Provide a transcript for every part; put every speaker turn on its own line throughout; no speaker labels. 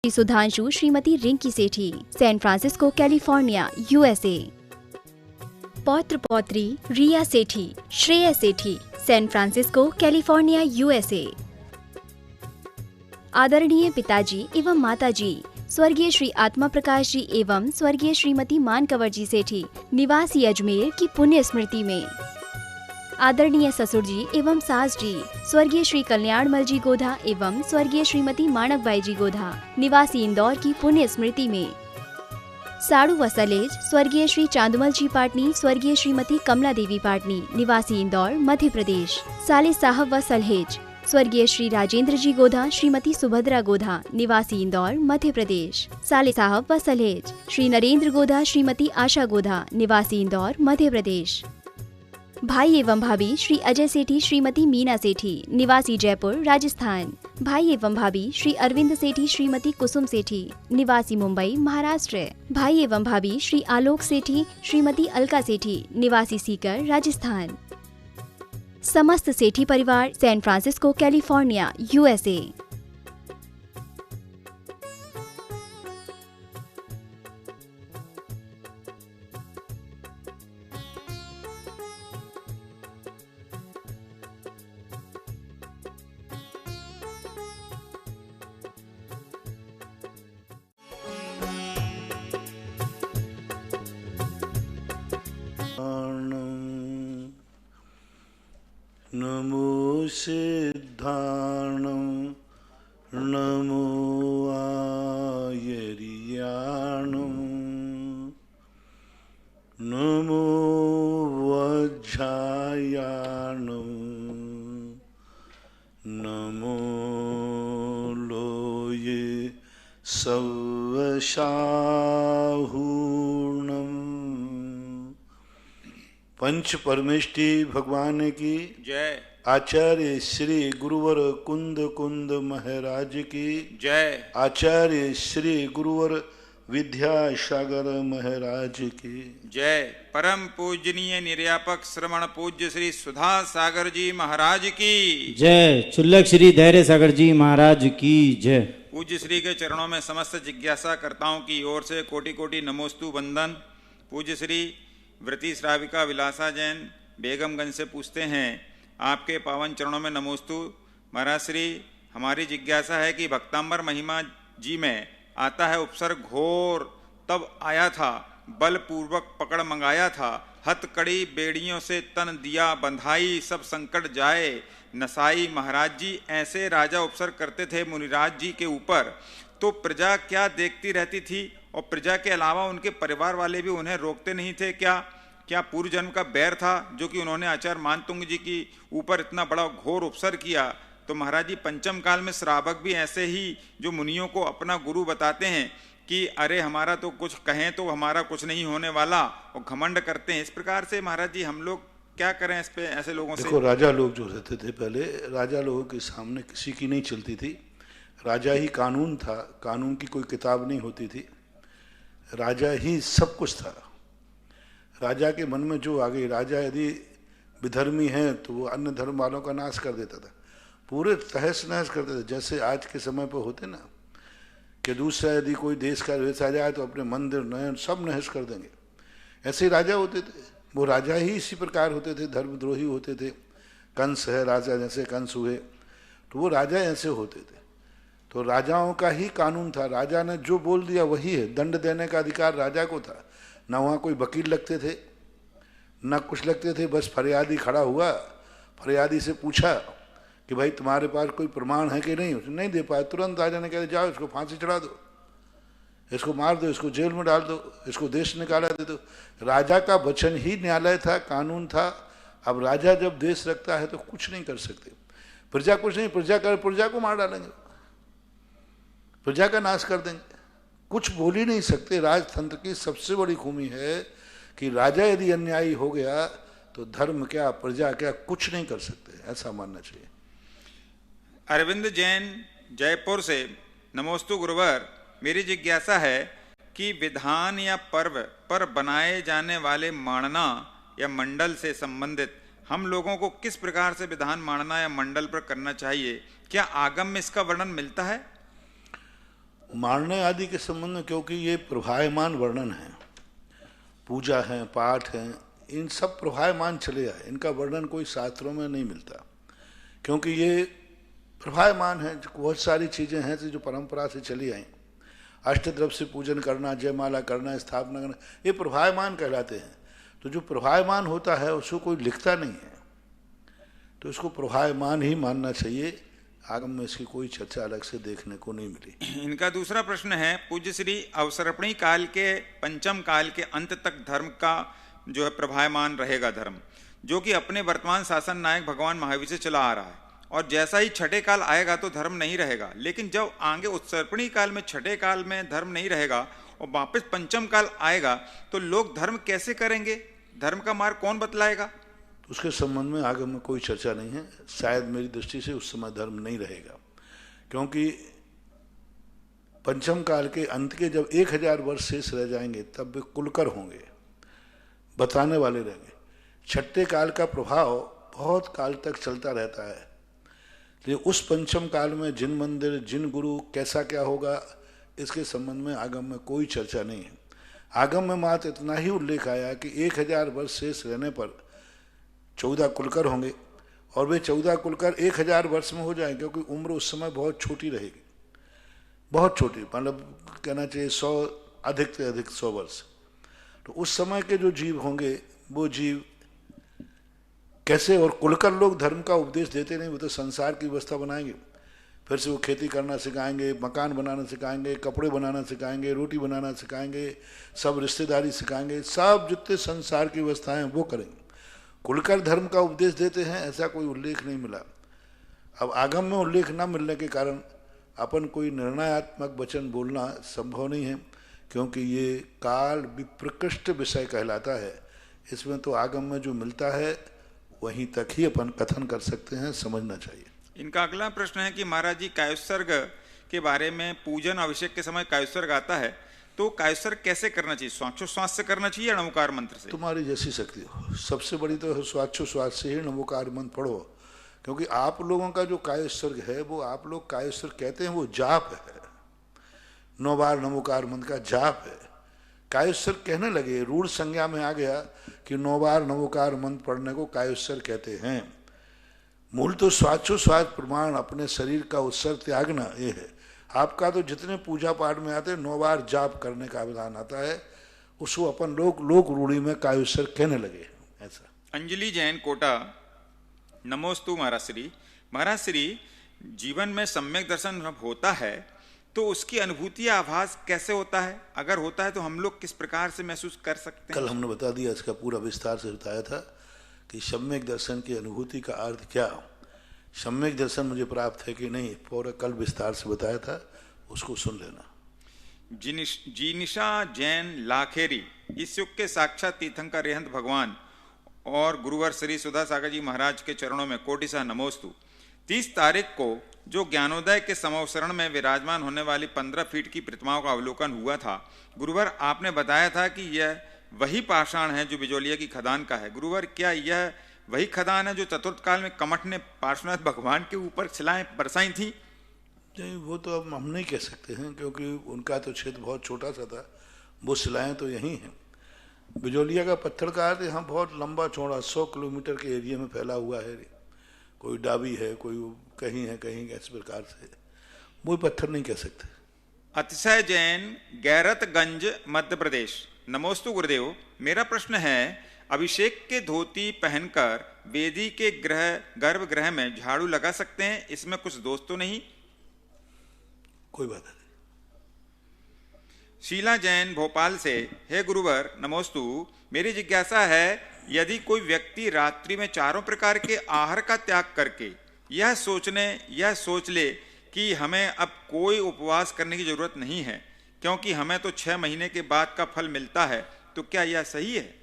श्री सुधांशु श्रीमती रिंकी सेठी, San Francisco California, USA. पौत्र पौत्री रिया सेठी, श्रेय सेठी, San Francisco California, USA. आदरणीय पिताजी एवं माताजी स्वर्गीय श्री आत्मा प्रकाश जी एवं स्वर्गीय श्रीमती मानकवर जी सेठी, निवासी अजमेर की पुण्य स्मृति में। आदरणीय ससुर जी एवं सास जी स्वर्गीय श्री कल्याणमल जी गोधा एवं स्वर्गीय श्रीमती माणकबाई जी गोधा, निवासी इंदौर की पुण्य स्मृति में। साड़ू व सलेज स्वर्गीय श्री चांदमल जी पाटनी, स्वर्गीय श्रीमती कमला देवी पाटनी, निवासी इंदौर, मध्य प्रदेश। साले साहब व सलहेज स्वर्गीय श्री राजेंद्र जी गोधा, श्रीमती सुभद्रा गोधा, निवासी इंदौर, मध्य प्रदेश। साले साहब व सलहेज श्री नरेंद्र गोधा, श्रीमती आशा गोधा, निवासी इंदौर, मध्य प्रदेश। भाई एवं भाभी श्री अजय सेठी, श्रीमती मीना सेठी, निवासी जयपुर, राजस्थान। भाई एवं भाभी श्री अरविंद सेठी, श्रीमती कुसुम सेठी, निवासी मुंबई, महाराष्ट्र। भाई एवं भाभी श्री आलोक सेठी, श्रीमती अलका सेठी, निवासी सीकर, राजस्थान। समस्त सेठी परिवार, सैन फ्रांसिस्को कैलिफोर्निया, यूएसए।
नमो सिद्धाणं नमो आयर्याणं नमो वज्रायाणं नमो लोये सवशाहूणम्। पंच परमेष्टि भगवान की
जय।
आचार्य श्री गुरुवर कुंद कुंद महाराज की
जय।
आचार्य श्री गुरुवर विद्यासागर महाराज की
जय। परम पूजनीय निर्यापक श्रवण पूज्य श्री सुधा सागर जी महाराज की
जय। चुल्लक श्री धैर्य सागर जी महाराज की जय।
पूज्य श्री के चरणों में समस्त जिज्ञासा कर्ताओं की ओर से कोटि कोटि नमोस्तु वंदन। पूज्य श्री व्रती श्राविका विलासा जैन बेगमगंज से पूछते हैं, आपके पावन चरणों में नमोस्तु। महाराज श्री, हमारी जिज्ञासा है कि भक्तांबर महिमा जी में आता है उपसर्ग घोर, तब आया था बलपूर्वक पकड़ मंगाया था, हथकड़ी बेड़ियों से तन दिया बंधाई, सब संकट जाए नसाई। महाराज जी ऐसे राजा उपसर्ग करते थे मुनिराज जी के ऊपर, तो प्रजा क्या देखती रहती थी? और प्रजा के अलावा उनके परिवार वाले भी उन्हें रोकते नहीं थे क्या? क्या पूर्व जन्म का बैर था जो कि उन्होंने आचार्य मानतुंग जी की ऊपर इतना बड़ा घोर उपसर्ग किया? तो महाराज जी पंचम काल में श्रावक भी ऐसे ही जो मुनियों को अपना गुरु बताते हैं कि अरे हमारा तो कुछ कहें तो हमारा कुछ नहीं होने वाला, और घमंड करते हैं। इस प्रकार से महाराज जी हम लोग क्या करें इस पे ऐसे लोगों से?
देखो, राजा लोग जो रहते थे पहले, राजा लोगों के सामने किसी की नहीं चलती थी। राजा ही कानून था, कानून की कोई किताब नहीं होती थी, राजा ही सब कुछ था। राजा के मन में जो आ गई, राजा यदि विधर्मी है तो वो अन्य धर्म वालों का नाश कर देता था, पूरे तहस नहस कर देता। जैसे आज के समय पर होते ना कि दूसरा यदि कोई देश का वैसा आ जाए तो अपने मंदिर नयन सब नहस कर देंगे, ऐसे ही राजा होते थे। वो राजा ही इसी प्रकार होते थे, धर्मद्रोही होते थे। कंस है राजा, जैसे कंस हुए तो वो राजा ऐसे होते थे। तो राजाओं का ही कानून था, राजा ने जो बोल दिया वही है। दंड देने का अधिकार राजा को था। ना वहाँ कोई वकील लगते थे ना कुछ लगते थे, बस फरियादी खड़ा हुआ, फरियादी से पूछा कि भाई तुम्हारे पास कोई प्रमाण है कि नहीं? उसने नहीं दे पाया, तुरंत राजा ने कहा जाओ इसको फांसी चढ़ा दो, इसको मार दो, इसको जेल में डाल दो, इसको देश निकाला दे दो। राजा का वचन ही न्यायालय था, कानून था। अब राजा जब देश रखता है तो कुछ नहीं कर सकते। प्रजा कुछ नहीं, प्रजा को मार डालेंगे, प्रजा का नाश कर देंगे, कुछ बोल ही नहीं सकते। राजतंत्र की सबसे बड़ी खूबी है कि राजा यदि अन्यायी हो गया तो धर्म क्या प्रजा क्या कुछ नहीं कर सकते, ऐसा मानना चाहिए।
अरविंद जैन जयपुर से, नमोस्तु गुरुवर, मेरी जिज्ञासा है कि विधान या पर्व पर बनाए जाने वाले मानना या मंडल से संबंधित हम लोगों को किस प्रकार से विधान मानना या मंडल पर करना चाहिए? क्या आगम में इसका वर्णन मिलता है?
मारने आदि के संबंध में, क्योंकि ये प्रभायमान वर्णन है, पूजा है, पाठ है, इन सब प्रभायमान चले आए, इनका वर्णन कोई शास्त्रों में नहीं मिलता, क्योंकि ये प्रभायमान है। बहुत सारी चीज़ें हैं जो परंपरा से चली आई, अष्टद्रव्य से पूजन करना, जयमाला करना, स्थापना करना, ये प्रभायमान कहलाते हैं। तो जो प्रभायमान होता है उसको कोई लिखता नहीं है, तो इसको प्रभायमान ही मानना चाहिए। आगम में इसकी कोई चर्चा अलग से देखने को नहीं मिली।
इनका दूसरा प्रश्न है, पूज्य श्री अवसर्पणी काल के पंचम काल के अंत तक धर्म का जो है प्रभायमान रहेगा धर्म, जो कि अपने वर्तमान शासन नायक भगवान महावीर से चला आ रहा है, और जैसा ही छठे काल आएगा तो धर्म नहीं रहेगा। लेकिन जब आगे उत्सर्पणी काल में, छठे काल में धर्म नहीं रहेगा और वापस पंचम काल आएगा तो लोग धर्म कैसे करेंगे? धर्म का मार्ग कौन बतलाएगा?
उसके संबंध में आगम में कोई चर्चा नहीं है। शायद मेरी दृष्टि से उस समय धर्म नहीं रहेगा, क्योंकि पंचम काल के अंत के जब 1000 वर्ष शेष रह जाएंगे तब वे कुलकर होंगे, बताने वाले रहेंगे। छठे काल का प्रभाव बहुत काल तक चलता रहता है, इसलिए उस पंचम काल में जिन मंदिर, जिन गुरु, कैसा क्या होगा, इसके संबंध में आगम में कोई चर्चा नहीं है। आगम में मात्र इतना ही उल्लेख आया कि 1000 वर्ष शेष रहने पर 14 कुलकर होंगे, और वे 14 कुलकर 1000 वर्ष में हो जाएंगे, क्योंकि उम्र उस समय बहुत छोटी रहेगी, बहुत छोटी, मतलब कहना चाहिए 100, अधिक से अधिक 100 वर्ष। तो उस समय के जो जीव होंगे वो जीव कैसे, और कुलकर लोग धर्म का उपदेश देते नहीं, वो तो संसार की व्यवस्था बनाएंगे, फिर से वो खेती करना सिखाएंगे, मकान बनाना सिखाएंगे, कपड़े बनाना सिखाएंगे, रोटी बनाना सिखाएंगे, सब रिश्तेदारी सिखाएंगे, सब जितने संसार की व्यवस्थाएं वो करेंगे। कुलकर धर्म का उपदेश देते हैं ऐसा कोई उल्लेख नहीं मिला। अब आगम में उल्लेख न मिलने के कारण अपन कोई निर्णयात्मक वचन बोलना संभव नहीं है, क्योंकि ये काल विप्रकृष्ट विषय कहलाता है। इसमें तो आगम में जो मिलता है वहीं तक ही अपन कथन कर सकते हैं, समझना चाहिए।
इनका अगला प्रश्न है कि महाराज जी, कायोत्सर्ग के बारे में, पूजन अभिषेक के समय कायोत्सर्ग आता है, तो कायोत्सर्ग कैसे करना चाहिए? स्वाक्षोश्वास से करना चाहिए या नमोकार मंत्र से?
तुम्हारी जैसी शक्ति हो, सबसे बड़ी तो स्वाक्षोश्वास से ही नमोकार मंत्र पढ़ो, क्योंकि आप लोगों का जो कायोत्सर्ग है वो आप लोग कायोत्सर्ग कहते हैं, वो जाप है, 9 बार नमोकार मंत्र का जाप है। कायोत्सर्ग कहने लगे, रूढ़ संज्ञा में आ गया कि 9 बार नमोकार मंत्र पढ़ने को कायोत्सर्ग कहते हैं। मूल तो स्वाक्षोश्वास प्रमाण अपने शरीर का उत्सर्ग त्यागना ये है। आपका तो जितने पूजा पाठ में आते 9 बार जाप करने का विधान आता है, उसको अपन लोक रूढ़ी में कायोत्सर्ग कहने लगे। ऐसा।
अंजलि जैन कोटा, नमोस्तु महाराज श्री। महाराज श्री, जीवन में सम्यक दर्शन होता है तो उसकी अनुभूति या आभास कैसे होता है? अगर होता है तो हम लोग किस प्रकार से महसूस कर सकते हैं?
कल हमने बता दिया, इसका पूरा विस्तार से बताया था कि सम्यक दर्शन की अनुभूति का अर्थ क्या, सम्यक दर्शन मुझे प्राप्त है कि नहीं, पूरा कल विस्तार से बताया था, उसको सुन लेना।
जीनिशा जैन लाखेरी, इस युग के साक्षात तीर्थंकर रेहंत भगवान और गुरुवर श्री सुधा सागर जी महाराज के चरणों में कोटिसा नमोस्तु। 30 तारीख को जो ज्ञानोदय के समवसरण में विराजमान होने वाली 15 फीट की प्रतिमाओं का अवलोकन हुआ था, गुरुवर आपने बताया था कि यह वही पाषाण है जो बिजोलिया की खदान का है। गुरुवर, क्या यह वही खदान है जो चतुर्थ काल में कमठ ने पार्श्वनाथ भगवान के ऊपर शिलाएं बरसाई थी?
नहीं, वो तो अब हम नहीं कह सकते हैं, क्योंकि उनका तो क्षेत्र बहुत छोटा सा था, वो शिलाएँ तो यही हैं। बिजोलिया का पत्थर का अर्थ यहाँ बहुत लंबा चौड़ा 100 किलोमीटर के एरिया में फैला हुआ है, कोई डाबी है, कोई कहीं है, कहीं इस प्रकार से, वो पत्थर नहीं कह सकते।
अतिशय जैन, गैरतगंज, मध्य प्रदेश। नमोस्तु गुरुदेव, मेरा प्रश्न है, अभिषेक के धोती पहनकर वेदी के गर्भगृह में झाड़ू लगा सकते हैं? इसमें कुछ दोष तो नहीं?
कोई बात नहीं।
शीला जैन भोपाल से, हे गुरुवर नमोस्तु, मेरी जिज्ञासा है, यदि कोई व्यक्ति रात्रि में 4 प्रकार के आहार का त्याग करके यह सोच ले कि हमें अब कोई उपवास करने की जरूरत नहीं है, क्योंकि हमें तो 6 महीने के बाद का फल मिलता है, तो क्या यह सही है?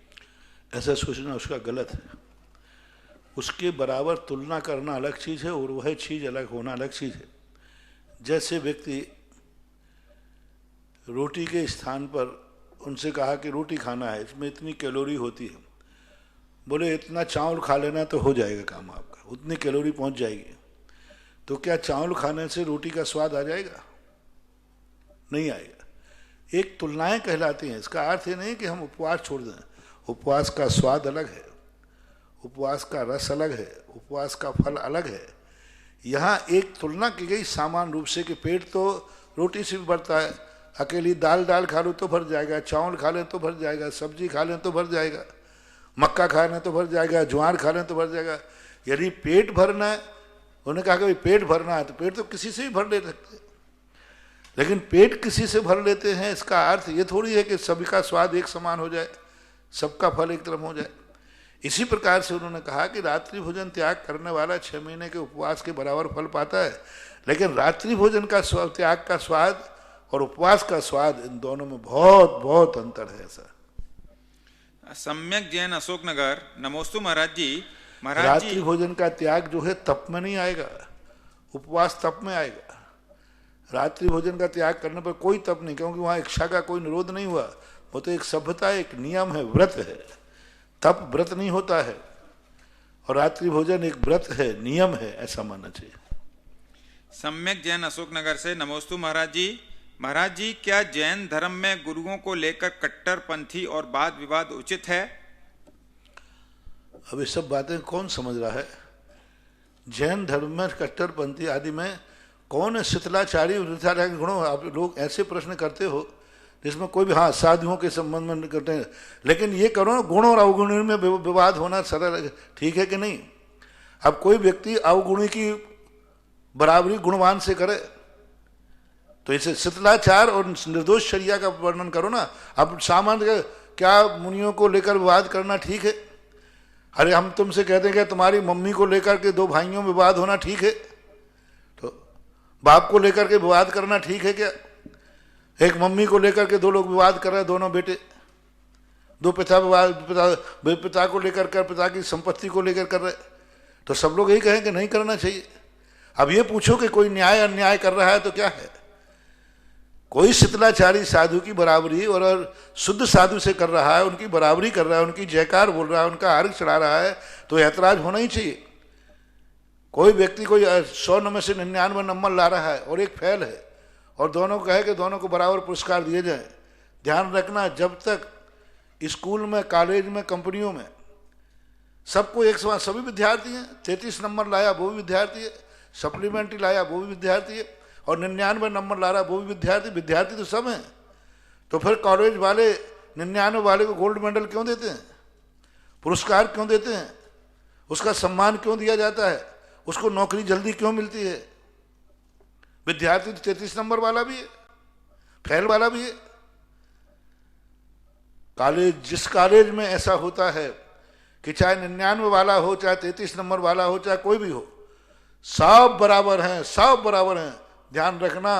ऐसा सोचना उसका गलत है। उसके बराबर तुलना करना अलग चीज है और वह चीज अलग होना अलग चीज है। जैसे व्यक्ति रोटी के स्थान पर उनसे कहा कि रोटी खाना है, इसमें इतनी कैलोरी होती है, बोले इतना चावल खा लेना तो हो जाएगा काम आपका, उतनी कैलोरी पहुंच जाएगी। तो क्या चावल खाने से रोटी का स्वाद आ जाएगा? नहीं आएगा। एक तुलनाएं कहलाती हैं। इसका अर्थ ये नहीं कि हम उपवास छोड़ दें। उपवास का स्वाद अलग है, उपवास का रस अलग है, उपवास का फल अलग है। यहाँ एक तुलना की गई सामान्य रूप से कि पेट तो रोटी से भी भरता है। अकेली दाल खा लो तो भर जाएगा, चावल खा लें तो भर जाएगा, सब्जी खा लें तो भर जाएगा, मक्का खा लें तो भर जाएगा, ज्वार खा लें तो भर जाएगा। यदि पेट भरना है, उन्होंने कहा कि भाई पेट भरना है तो पेट तो किसी से भी भर ले सकते, लेकिन पेट किसी से भर लेते हैं इसका अर्थ ये थोड़ी है कि सभी का स्वाद एक समान हो जाए, सबका फल एक तरफ हो जाए। इसी प्रकार से उन्होंने कहा कि रात्रि भोजन त्याग करने वाला 6 महीने के उपवास के बराबर फल पाता है, लेकिन रात्रि भोजन का त्याग का स्वाद और उपवास का स्वाद, इन दोनों में बहुत बहुत अंतर है। ऐसा
सम्यक जैन अशोकनगर, नमोस्तु महाराज जी।
रात्रि भोजन का त्याग जो है तप में नहीं आएगा, उपवास तप में आएगा। रात्रि भोजन का त्याग करने पर कोई तप नहीं, क्योंकि वहां इच्छा का कोई निरोध नहीं हुआ। वो तो एक सभ्यता, एक नियम है, व्रत है। तप व्रत नहीं होता है, और रात्रि भोजन एक व्रत है, नियम है, ऐसा मानना चाहिए।
सम्यक जैन अशोकनगर से, नमोस्तु महाराज जी। महाराज जी, क्या जैन धर्म में गुरुओं को लेकर कट्टरपंथी और वाद विवाद उचित है?
अब ये सब बातें कौन समझ रहा है? जैन धर्म में कट्टरपंथी आदि में कौन है? शिथिलाचारी गुणों, आप लोग ऐसे प्रश्न करते हो जिसमें कोई भी, हाँ साधुओं के संबंध में करते हैं, लेकिन ये करो ना गुण और अवगुणी में विवाद होना सरल ठीक है कि नहीं? अब कोई व्यक्ति अवगुणी की बराबरी गुणवान से करे तो इसे शिथिलाचार और निर्दोष शरिया का वर्णन करो ना। अब सामान्य क्या मुनियों को लेकर विवाद करना ठीक है? अरे हम तुमसे कहते हैं कि तुम्हारी मम्मी को लेकर के 2 भाइयों में विवाद होना ठीक है? तो बाप को लेकर के विवाद करना ठीक है क्या? एक मम्मी को लेकर के 2 लोग विवाद कर रहे हैं, दोनों बेटे, 2 पिता को लेकर कर, पिता की संपत्ति को लेकर कर रहे, तो सब लोग यही कहें कि नहीं करना चाहिए। अब ये पूछो कि कोई न्याय अन्याय कर रहा है तो क्या है? कोई शिथिलाचारी साधु की बराबरी और शुद्ध साधु से कर रहा है, उनकी बराबरी कर रहा है, उनकी जयकार बोल रहा है, उनका अर्घ चढ़ा रहा है, तो ऐतराज होना ही चाहिए। कोई व्यक्ति कोई 100 में से 99 नंबर ला रहा है और एक फेल है, और दोनों को कहे कि दोनों को बराबर पुरस्कार दिए जाए। ध्यान रखना, जब तक स्कूल में, कॉलेज में, कंपनियों में सबको एक समान, सभी विद्यार्थी हैं। 33 नंबर लाया वो भी विद्यार्थी है, सप्लीमेंट्री लाया वो भी विद्यार्थी है, और 99 नंबर ला रहा वो भी विद्यार्थी। विद्यार्थी तो सब हैं। तो फिर कॉलेज वाले 99 वाले को गोल्ड मेडल क्यों देते हैं? पुरस्कार क्यों देते हैं? उसका सम्मान क्यों दिया जाता है? उसको नौकरी जल्दी क्यों मिलती है? विद्यार्थी तो 33 नंबर वाला भी है, फेल वाला भी है। कॉलेज, जिस कॉलेज में ऐसा होता है कि चाहे 99 वाला हो, चाहे 33 नंबर वाला हो, चाहे कोई भी हो, सब बराबर हैं, सब बराबर हैं। ध्यान रखना,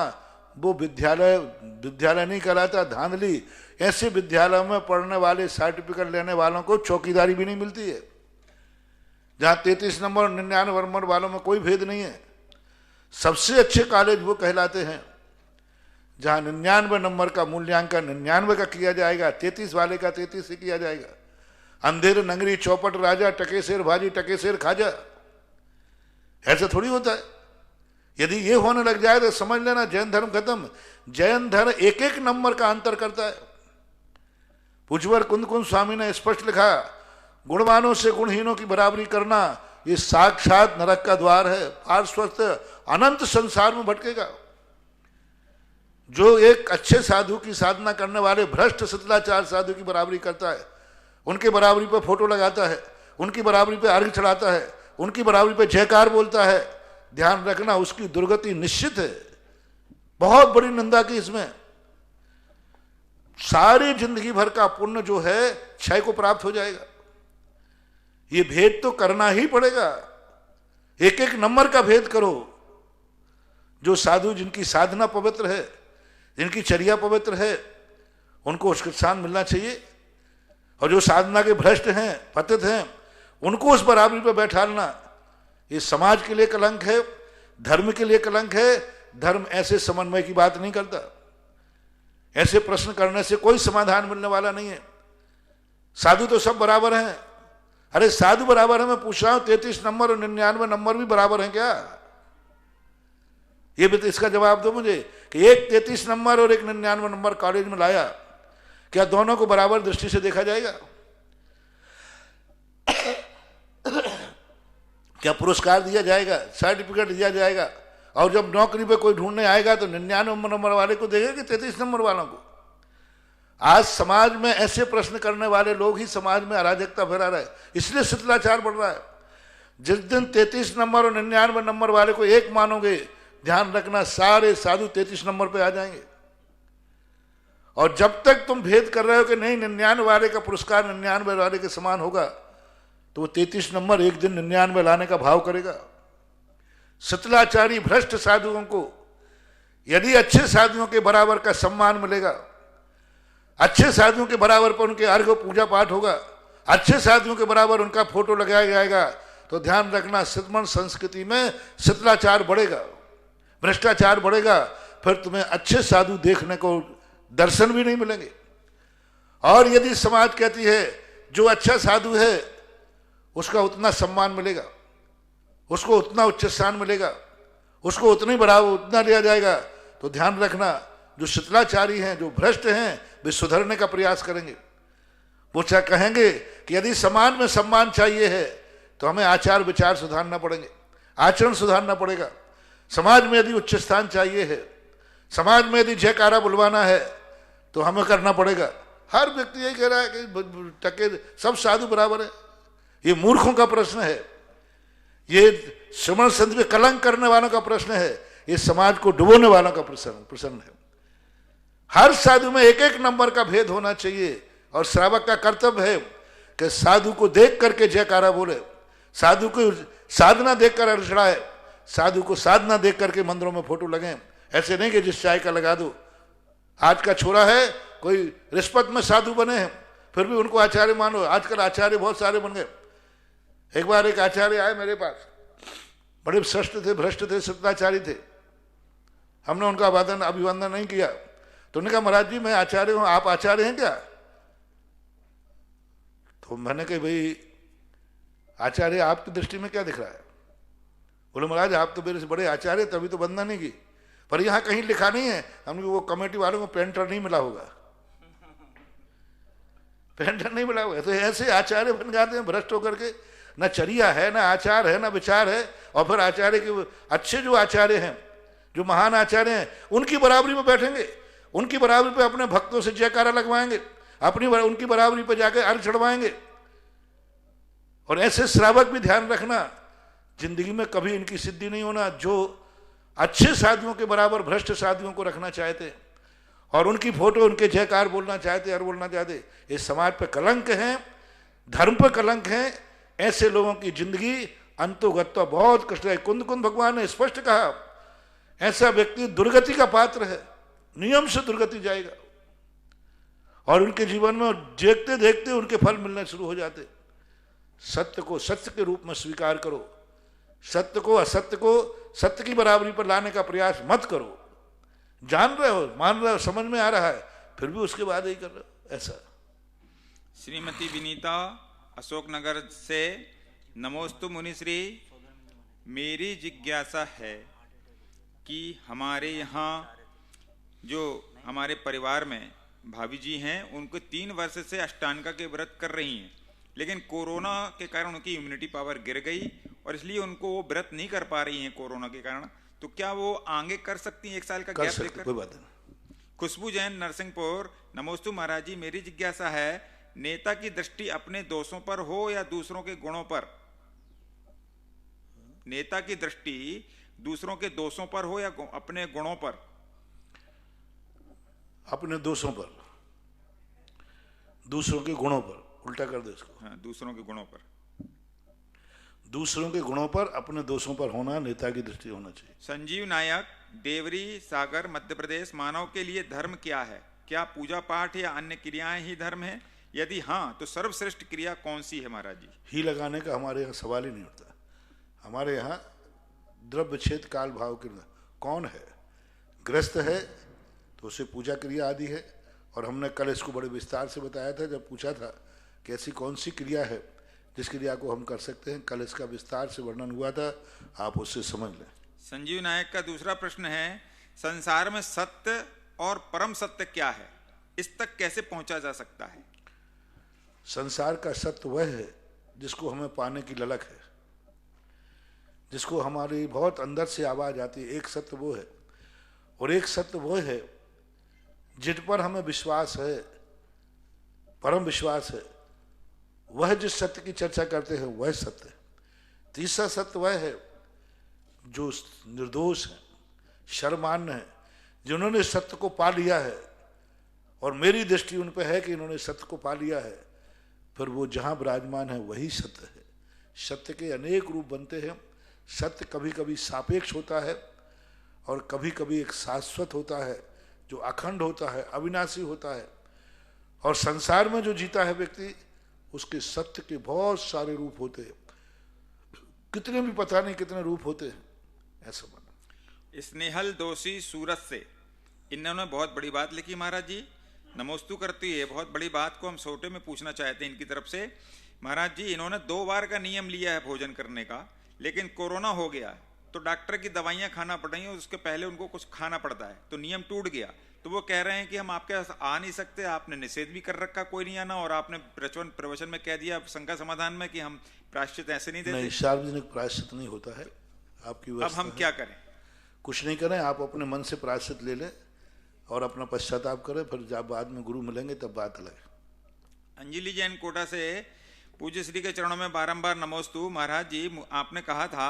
वो विद्यालय नहीं कहलाता, धांधली। ऐसे विद्यालयों में पढ़ने वाले, सर्टिफिकेट लेने वालों को चौकीदारी भी नहीं मिलती है, जहां 33 नंबर और 99 नंबर वालों में कोई भेद नहीं है। सबसे अच्छे कॉलेज वो कहलाते हैं जहां 99 नंबर का मूल्यांकन 99 का किया जाएगा, 33 वाले का 33 से किया जाएगा। अंधेर नगरी चौपट राजा, टकेसेर भाजी टकेसेर खाजा, ऐसा थोड़ी होता है। यदि ये होने लग जाए तो समझ लेना जैन धर्म खत्म। जैन धर्म एक एक नंबर का अंतर करता है। पूज्यवर कुंद स्वामी ने स्पष्ट लिखा, गुणवानों से गुणहीनों की बराबरी करना ये साक्षात नरक का द्वार है। पार्श्वस्थ अनंत संसार में भटकेगा। जो एक अच्छे साधु की साधना करने वाले भ्रष्ट शिथिलाचार साधु की बराबरी करता है, उनके बराबरी पर फोटो लगाता है, उनकी बराबरी पर अर्घ चढ़ाता है, उनकी बराबरी पर जयकार बोलता है, ध्यान रखना उसकी दुर्गति निश्चित है। बहुत बड़ी निंदा की इसमें। सारी जिंदगी भर का पुण्य जो है क्षय को प्राप्त हो जाएगा। ये भेद तो करना ही पड़ेगा। एक एक नंबर का भेद करो। जो साधु जिनकी साधना पवित्र है, जिनकी चर्या पवित्र है, उनको उसका स्थान मिलना चाहिए। और जो साधना के भ्रष्ट हैं, पतित हैं, उनको उस बराबरी पर बैठालना ये समाज के लिए कलंक है, धर्म के लिए कलंक है। धर्म ऐसे समन्वय की बात नहीं करता। ऐसे प्रश्न करने से कोई समाधान मिलने वाला नहीं है। साधु तो सब बराबर हैं। अरे साधु बराबर है, मैं पूछ रहा हूं 33 नंबर और 99 नंबर भी बराबर हैं क्या? ये भी तो इसका जवाब दो मुझे कि एक 33 नंबर और एक 99 नंबर कॉलेज में लाया, क्या दोनों को बराबर दृष्टि से देखा जाएगा? क्या पुरस्कार दिया जाएगा, सर्टिफिकेट दिया जाएगा? और जब नौकरी पे कोई ढूंढने आएगा तो 99 नंबर वाले को देगा कि 33 नंबर वालों को? आज समाज में ऐसे प्रश्न करने वाले लोग ही समाज में अराजकता फैला रहे, इसलिए शिथिलाचार बढ़ रहा है। जिस दिन 33 नंबर और 99 नंबर वाले को एक मानोगे, ध्यान रखना सारे साधु 33 नंबर पे आ जाएंगे। और जब तक तुम भेद कर रहे हो कि नहीं 99 वाले का पुरस्कार 99 वाले के समान होगा, तो वो 33 नंबर एक दिन 99 लाने का भाव करेगा। शिथिलाचारी भ्रष्ट साधुओं को यदि अच्छे साधुओं के बराबर का सम्मान मिलेगा, अच्छे साधुओं के बराबर पर उनके अर्घ पूजा पाठ होगा, अच्छे साधुओं के बराबर उनका फोटो लगाया जाएगा, तो ध्यान रखना सिद्धमन संस्कृति में शिथिलाचार बढ़ेगा, भ्रष्टाचार बढ़ेगा। फिर तुम्हें अच्छे साधु देखने को दर्शन भी नहीं मिलेंगे। और यदि समाज कहती है जो अच्छा साधु है उसका उतना सम्मान मिलेगा, उसको उतना उच्च स्थान मिलेगा, उसको उतनी बढ़ावा उतना दिया जाएगा, तो ध्यान रखना जो शिथिलाचारी हैं, जो भ्रष्ट हैं, वे सुधरने का प्रयास करेंगे। वो क्या कहेंगे कि यदि समाज में सम्मान चाहिए है तो हमें आचार विचार सुधारना पड़ेंगे, आचरण सुधारना पड़ेगा। समाज में यदि उच्च स्थान चाहिए है, समाज में यदि जयकारा बुलवाना है तो हमें करना पड़ेगा। हर व्यक्ति यही कह रहा है कि टके सब साधु बराबर है। ये मूर्खों का प्रश्न है, ये श्रमण संत पे कलंक करने वालों का प्रश्न है, ये समाज को डुबोने वालों का प्रश्न है। हर साधु में एक एक नंबर का भेद होना चाहिए और श्रावक का कर्तव्य है कि साधु को देख करके जयकारा बोले, साधु को साधना देखकर अड़चड़ाए, साधु को साधना देख करके मंदिरों में फोटो लगे। ऐसे नहीं कि जिस चाय का लगा दो। आज का छोरा है कोई रिश्वत में साधु बने हैं फिर भी उनको आचार्य मानो। आजकल आचार्य बहुत सारे बन गए। एक बार एक आचार्य आए मेरे पास, बड़े श्रेष्ठ थे, भ्रष्ट थे, शिथिलाचारी थे। हमने उनका अभिवादन नहीं किया तो उन्होंने कहा महाराज जी मैं आचार्य हूं, आप आचार्य हैं क्या? तो मैंने कहा भाई आचार्य आपकी दृष्टि में क्या दिख रहा है? बोले महाराज आप तो मेरे से बड़े आचार्य, तभी तो वंदना नहीं की। पर यहां कहीं लिखा नहीं है। हमने वो कमेटी वालों को पेंटर नहीं मिला होगा, पेंटर नहीं मिला होगा। तो ऐसे आचार्य बन जाते हैं भ्रष्ट होकर के, ना चर्या है, ना आचार है, ना विचार है। और फिर आचार्य के अच्छे जो आचार्य हैं, जो महान आचार्य हैं, उनकी बराबरी में बैठेंगे, उनकी बराबरी पे अपने भक्तों से जयकारा लगवाएंगे, उनकी बराबरी पे जाकर अर्घ चढ़वाएंगे। और ऐसे श्रावक भी ध्यान रखना, जिंदगी में कभी इनकी सिद्धि नहीं होना। जो अच्छे साधुओं के बराबर भ्रष्ट साधुओं को रखना चाहते और उनकी फोटो, उनके जयकार बोलना चाहते, और बोलना चाहते, ये समाज पे कलंक है, धर्म पे कलंक है। ऐसे लोगों की जिंदगी अंतोगत्वा बहुत कष्ट है। कुंद भगवान ने स्पष्ट कहा ऐसा व्यक्ति दुर्गति का पात्र है, नियम से दुर्गति जाएगा। और उनके जीवन में देखते देखते उनके फल मिलने शुरू हो जाते। सत्य को सत्य के रूप में स्वीकार करो, सत्य को असत्य को सत्य की बराबरी पर लाने का प्रयास मत करो। जान रहे हो, मान रहे हो, समझ में आ रहा है, फिर भी उसके बाद ही कर रहे हो ऐसा।
श्रीमती विनीता अशोकनगर से, नमोस्तु मुनिश्री। मेरी जिज्ञासा है कि हमारे यहाँ जो हमारे परिवार में भाभी जी हैं, उनको 3 वर्ष से अष्टांगा के व्रत कर रही हैं, लेकिन कोरोना के कारण उनकी इम्यूनिटी पावर गिर गई और इसलिए उनको वो व्रत नहीं कर पा रही हैं कोरोना के कारण। तो क्या वो आगे कर सकती हैं 1 साल का गैप लेकर?
कोई बात नहीं।
खुशबू जैन नरसिंहपुर, नमोस्तु महाराज जी। मेरी जिज्ञासा है नेता की दृष्टि अपने दोषों पर हो या दूसरों के गुणों पर? नेता की दृष्टि दूसरों के दोषों पर हो या अपने गुणों पर?
अपने दोषों पर, दूसरों के गुणों पर। उल्टा कर दो इसको।
हाँ, दूसरों के गुणों पर।
दूसरों के गुणों पर, अपने दोषों पर होना नेता की दृष्टि होना चाहिए।
संजीव नायक, देवरी सागर, मध्य प्रदेश। मानव के लिए धर्म क्या है? क्या पूजा पाठ या अन्य क्रियाएं ही धर्म है? यदि हाँ तो सर्वश्रेष्ठ क्रिया कौन सी है महाराज जी?
ही लगाने का हमारे यहाँ सवाल ही नहीं उठता। हमारे यहाँ द्रव्य छेद काल भाव क्रिया कौन है? गृहस्थ है तो उसे पूजा क्रिया आदि है। और हमने कल इसको बड़े विस्तार से बताया था जब पूछा था कि ऐसी कौन सी क्रिया है जिस क्रिया को हम कर सकते हैं। कल इसका विस्तार से वर्णन हुआ था, आप उससे समझ लें।
संजीव नायक का दूसरा प्रश्न है, संसार में सत्य और परम सत्य क्या है, इस तक कैसे पहुंचा जा सकता है?
संसार का सत्य वह है जिसको हमें पाने की ललक है, जिसको हमारी बहुत अंदर से आवाज आती है। एक सत्य वो है, और एक सत्य वो है जिन पर हमें विश्वास है, परम विश्वास है। वह जिस सत्य की चर्चा करते हैं वह सत्य है। तीसरा सत्य वह है जो निर्दोष है, शर्मान्य है, जिन्होंने सत्य को पा लिया है, और मेरी दृष्टि उन पर है कि इन्होंने सत्य को पा लिया है, फिर वो जहां विराजमान है वही सत्य है। सत्य के अनेक रूप बनते हैं। सत्य कभी कभी सापेक्ष होता है और कभी कभी एक शाश्वत होता है जो अखंड होता है, अविनाशी होता है। और संसार में जो जीता है व्यक्ति, उसके सत्य के बहुत सारे रूप होते हैं, कितने भी पता नहीं कितने रूप होते हैं, ऐसा माना।
स्नेहल दोषी सूरत से, इन्होंने बहुत बड़ी बात लिखी महाराज जी, नमोस्तु करती है। बहुत बड़ी बात को हम छोटे में पूछना चाहते हैं इनकी तरफ से। महाराज जी, इन्होंने 2 बार का नियम लिया है भोजन करने का, लेकिन कोरोना हो गया तो डॉक्टर की दवाइयां खाना पड़ रही हैं, उसके पहले उनको कुछ खाना पड़ता है, तो नियम टूट गया। तो वो कह रहे हैं कि हम आपके पास आ नहीं सकते, आपने निषेध भी कर रखा कोई नहीं आना, और आपने प्रवचन में कह दिया शंका समाधान में कि हम प्रायश्चित ऐसे नहीं देते।
नहीं, सार्वजनिक प्रायश्चित नहीं होता है आपकी।
अब हम क्या करें?
कुछ नहीं करें, आप अपने मन से प्रायश्चित ले लें और अपना पश्चाताप करें, फिर जब बाद में गुरु मिलेंगे तब बात अलग है।
अंजलि जैन कोटा से, पूज्य श्री के चरणों में बारंबार नमोस्तु। महाराज जी, आपने कहा था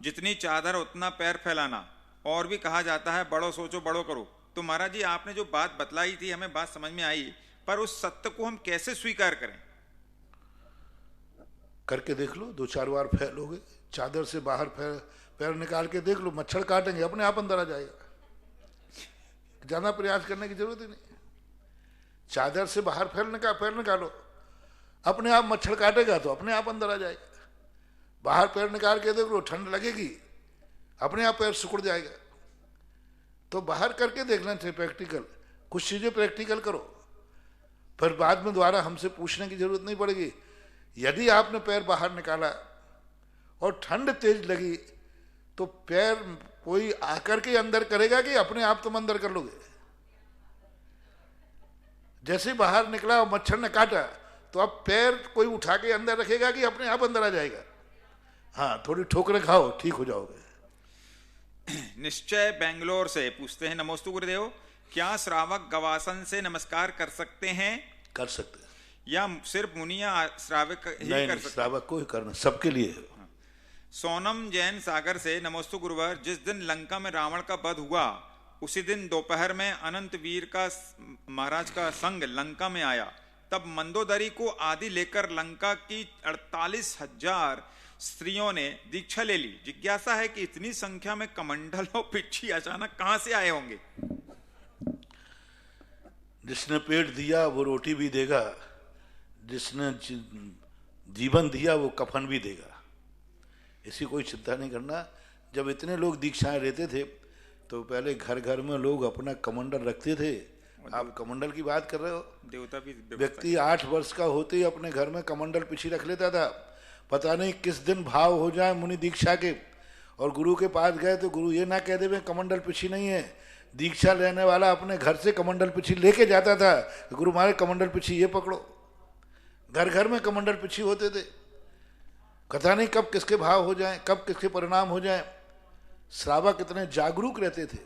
जितनी चादर उतना पैर फैलाना, और भी कहा जाता है बड़ो सोचो बड़ो करो। तो महाराज जी, आपने जो बात बतलाई थी हमें बात समझ में आई, पर उस सत्य को हम कैसे स्वीकार करें?
करके देख लो, 2-4 बार फैलोगे, चादर से बाहर पैर निकाल के देख लो, मच्छर काटेंगे अपने आप अंदर आ जाएगा, ज्यादा प्रयास करने की जरूरत ही नहीं। चादर से बाहर पैर निकालो, अपने आप मच्छर काटेगा तो अपने आप अंदर आ जाएगा। बाहर पैर निकाल के देख लो, ठंड लगेगी, अपने आप पैर सिकुड़ जाएगा। तो बाहर करके देखना चाहिए प्रैक्टिकल, कुछ चीजें प्रैक्टिकल करो, फिर बाद में दोबारा हमसे पूछने की जरूरत नहीं पड़ेगी। यदि आपने पैर बाहर निकाला और ठंड तेज लगी तो पैर कोई आकर के अंदर करेगा कि अपने आप तुम अंदर कर लोगे? जैसे बाहर निकला और मच्छर ने काटा तो अब पैर कोई उठा के अंदर रखेगा कि अपने आप अंदर आ जाएगा? हाँ, थोड़ी ठोकरें खाओ, ठीक हो जाओगे।
निश्चय बेंगलोर से पूछते हैं, नमोस्तु गुरुदेव, क्या श्रावक गवासन से नमस्कार कर सकते हैं?
कर सकते हैं,
या सिर्फ मुनिया श्रावक ही
नहीं,
कर सकते?
श्रावक को ही करना, सबके लिए है।
सोनम जैन सागर से, नमोस्तु गुरुवर, जिस दिन लंका में रावण का वध हुआ उसी दिन दोपहर में अनंत वीर का महाराज का संग लंका में आया, तब मंदोदरी को आदि लेकर लंका की 48,000 स्त्रियों ने दीक्षा ले ली। जिज्ञासा है कि इतनी संख्या में कमंडल और पिच्छी अचानक कहां से आए होंगे?
जिसने पेट दिया वो रोटी भी देगा, जिसने जीवन दिया वो कफन भी देगा। इसी कोई चिंता नहीं करना। जब इतने लोग दीक्षाएं लेते थे तो पहले घर घर में लोग अपना कमंडल रखते थे। आप कमंडल की बात कर रहे हो?
देवता भी
व्यक्ति 8 वर्ष का होते ही अपने घर में कमंडल पीछे रख लेता था। पता नहीं किस दिन भाव हो जाए मुनि दीक्षा के और गुरु के पास गए तो गुरु ये ना कह दे कमंडल पीछी नहीं है। दीक्षा लेने वाला अपने घर से कमंडल पीछी लेके जाता था, गुरु मारे कमंडल पीछी ये पकड़ो। घर घर में कमंडल पीछी होते थे। पता नहीं कब किसके भाव हो जाए, कब किसके परिणाम हो जाए। श्रावक इतने जागरूक रहते थे,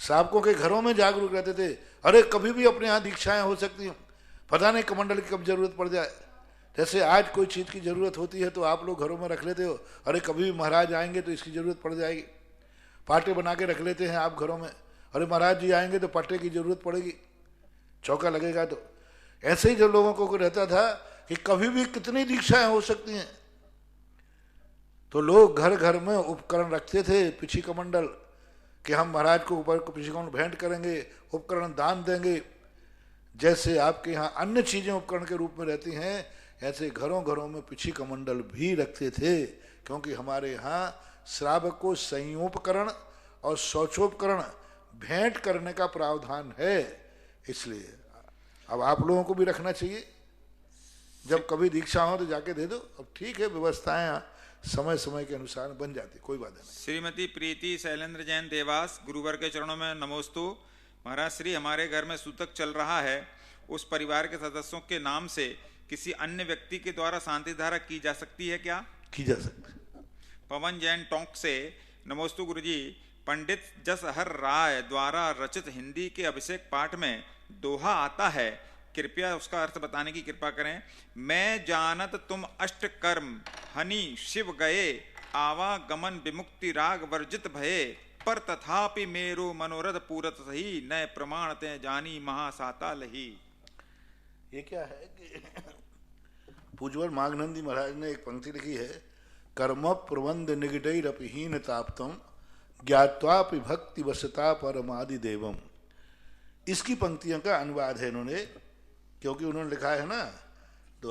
श्रावकों के घरों में जागरूक रहते थे। अरे कभी भी अपने यहाँ दीक्षाएं हो सकती हैं, पता नहीं कमंडल की कब जरूरत पड़ जाए। जैसे आज कोई चीज की जरूरत होती है तो आप लोग घरों में रख लेते हो, अरे कभी भी महाराज आएंगे तो इसकी जरूरत पड़ जाएगी। पाटे बना के रख लेते हैं आप घरों में, अरे महाराज जी आएंगे तो पट्टे की जरूरत पड़ेगी, चौका लगेगा। तो ऐसे ही जो लोगों को रहता था कि कभी भी कितनी दीक्षाएं हो सकती हैं, तो लोग घर घर में उपकरण रखते थे, पिछी कमंडल, कि हम महाराज को ऊपर पिछी कमंडल भेंट करेंगे, उपकरण दान देंगे। जैसे आपके यहाँ अन्य चीजें उपकरण के रूप में रहती हैं, ऐसे घरों घरों में पिछी कमंडल भी रखते थे। क्योंकि हमारे यहाँ श्रावक को संयोपकरण और शौचोपकरण भेंट करने का प्रावधान है, इसलिए अब आप लोगों को भी रखना चाहिए। जब कभी दीक्षा हो तो जाके दे दो। अब ठीक है, व्यवस्थाएं समय समय के अनुसार बन जाती, कोई बात नहीं।
श्रीमती प्रीति शैलेंद्र जैन देवास, गुरुवर के चरणों में नमोस्तु। महाराज श्री, हमारे घर में सूतक चल रहा है, उस परिवार के सदस्यों के नाम से किसी अन्य व्यक्ति के द्वारा शांति धारा की जा सकती है क्या?
की जा सकती।
पवन जैन टोंक से नमोस्तु गुरुजी। पंडित जसहर राय द्वारा रचित हिंदी के अभिषेक पाठ में दोहा आता है, कृपया उसका अर्थ बताने की कृपा करें। मैं जानत तुम अष्ट कर्म हनि शिव गए, आवागमन विमुक्ति राग वर्जित भये, पर तथापि मेरो मनोरथ पूरत सही, नए प्रमाण ते जानी महासाता लही।
ये क्या है कि पूज्यवर माघनंदी महाराज ने एक पंक्ति लिखी है, कर्म प्रबंध निगडैरपहीन ताप्तम ज्ञात्वापि भक्ति वसता परमादि देवम। इसकी पंक्तियों का अनुवाद है इन्होंने, क्योंकि उन्होंने लिखा है ना, तो